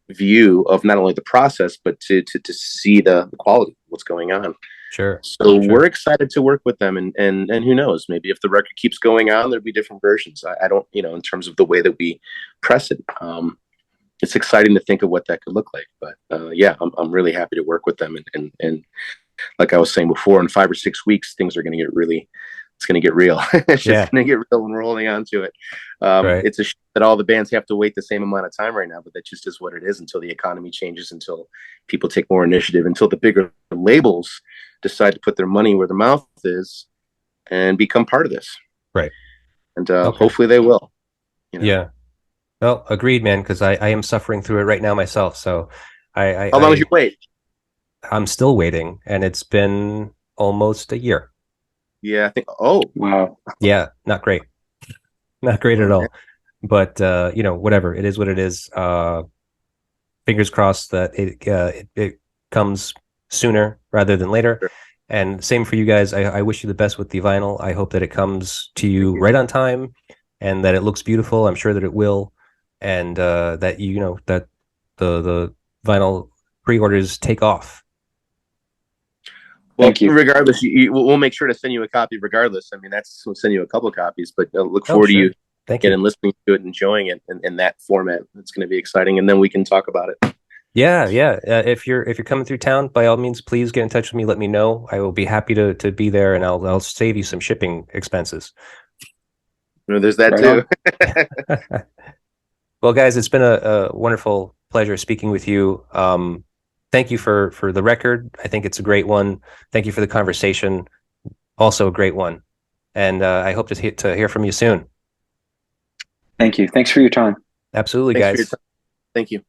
view of not only the process, but to see the quality, what's going on. Sure. So we're excited to work with them, and who knows, maybe if the record keeps going on, there'll be different versions. I don't, in terms of the way that we press it. It's exciting to think of what that could look like. But I'm really happy to work with them, and like I was saying before, in 5 or 6 weeks, things are going to get really. It's going to get real. It's just going to get real when we're holding on to it. It's a that all the bands have to wait the same amount of time right now, but that just is what it is until the economy changes, until people take more initiative, until the bigger labels decide to put their money where their mouth is and become part of this. Right. And hopefully they will. Yeah. Well, agreed, man, because I am suffering through it right now myself. So how long did you wait? I'm still waiting, and it's been almost a year. Yeah, I think. Oh, wow. Yeah, not great. Not great at all. But whatever. It is what it is. Fingers crossed that it comes sooner rather than later. Sure. And same for you guys. I wish you the best with the vinyl. I hope that it comes to you right on time, and that it looks beautiful. I'm sure that it will, and that that the vinyl pre-orders take off. Well, thank you. Regardless, we'll make sure to send you a copy regardless. I mean, we'll send you a couple of copies, but look forward to you getting listening to it, enjoying it in that format. It's going to be exciting, and then we can talk about it. Yeah. If you're coming through town, by all means, please get in touch with me. Let me know. I will be happy to be there, and I'll save you some shipping expenses. There's that too. Well, guys, it's been a wonderful pleasure speaking with you. Thank you for the record. I think it's a great one. Thank you for the conversation. Also a great one. And I hope to hear from you soon. Thank you. Thanks for your time. Absolutely, Thanks guys. Thank you.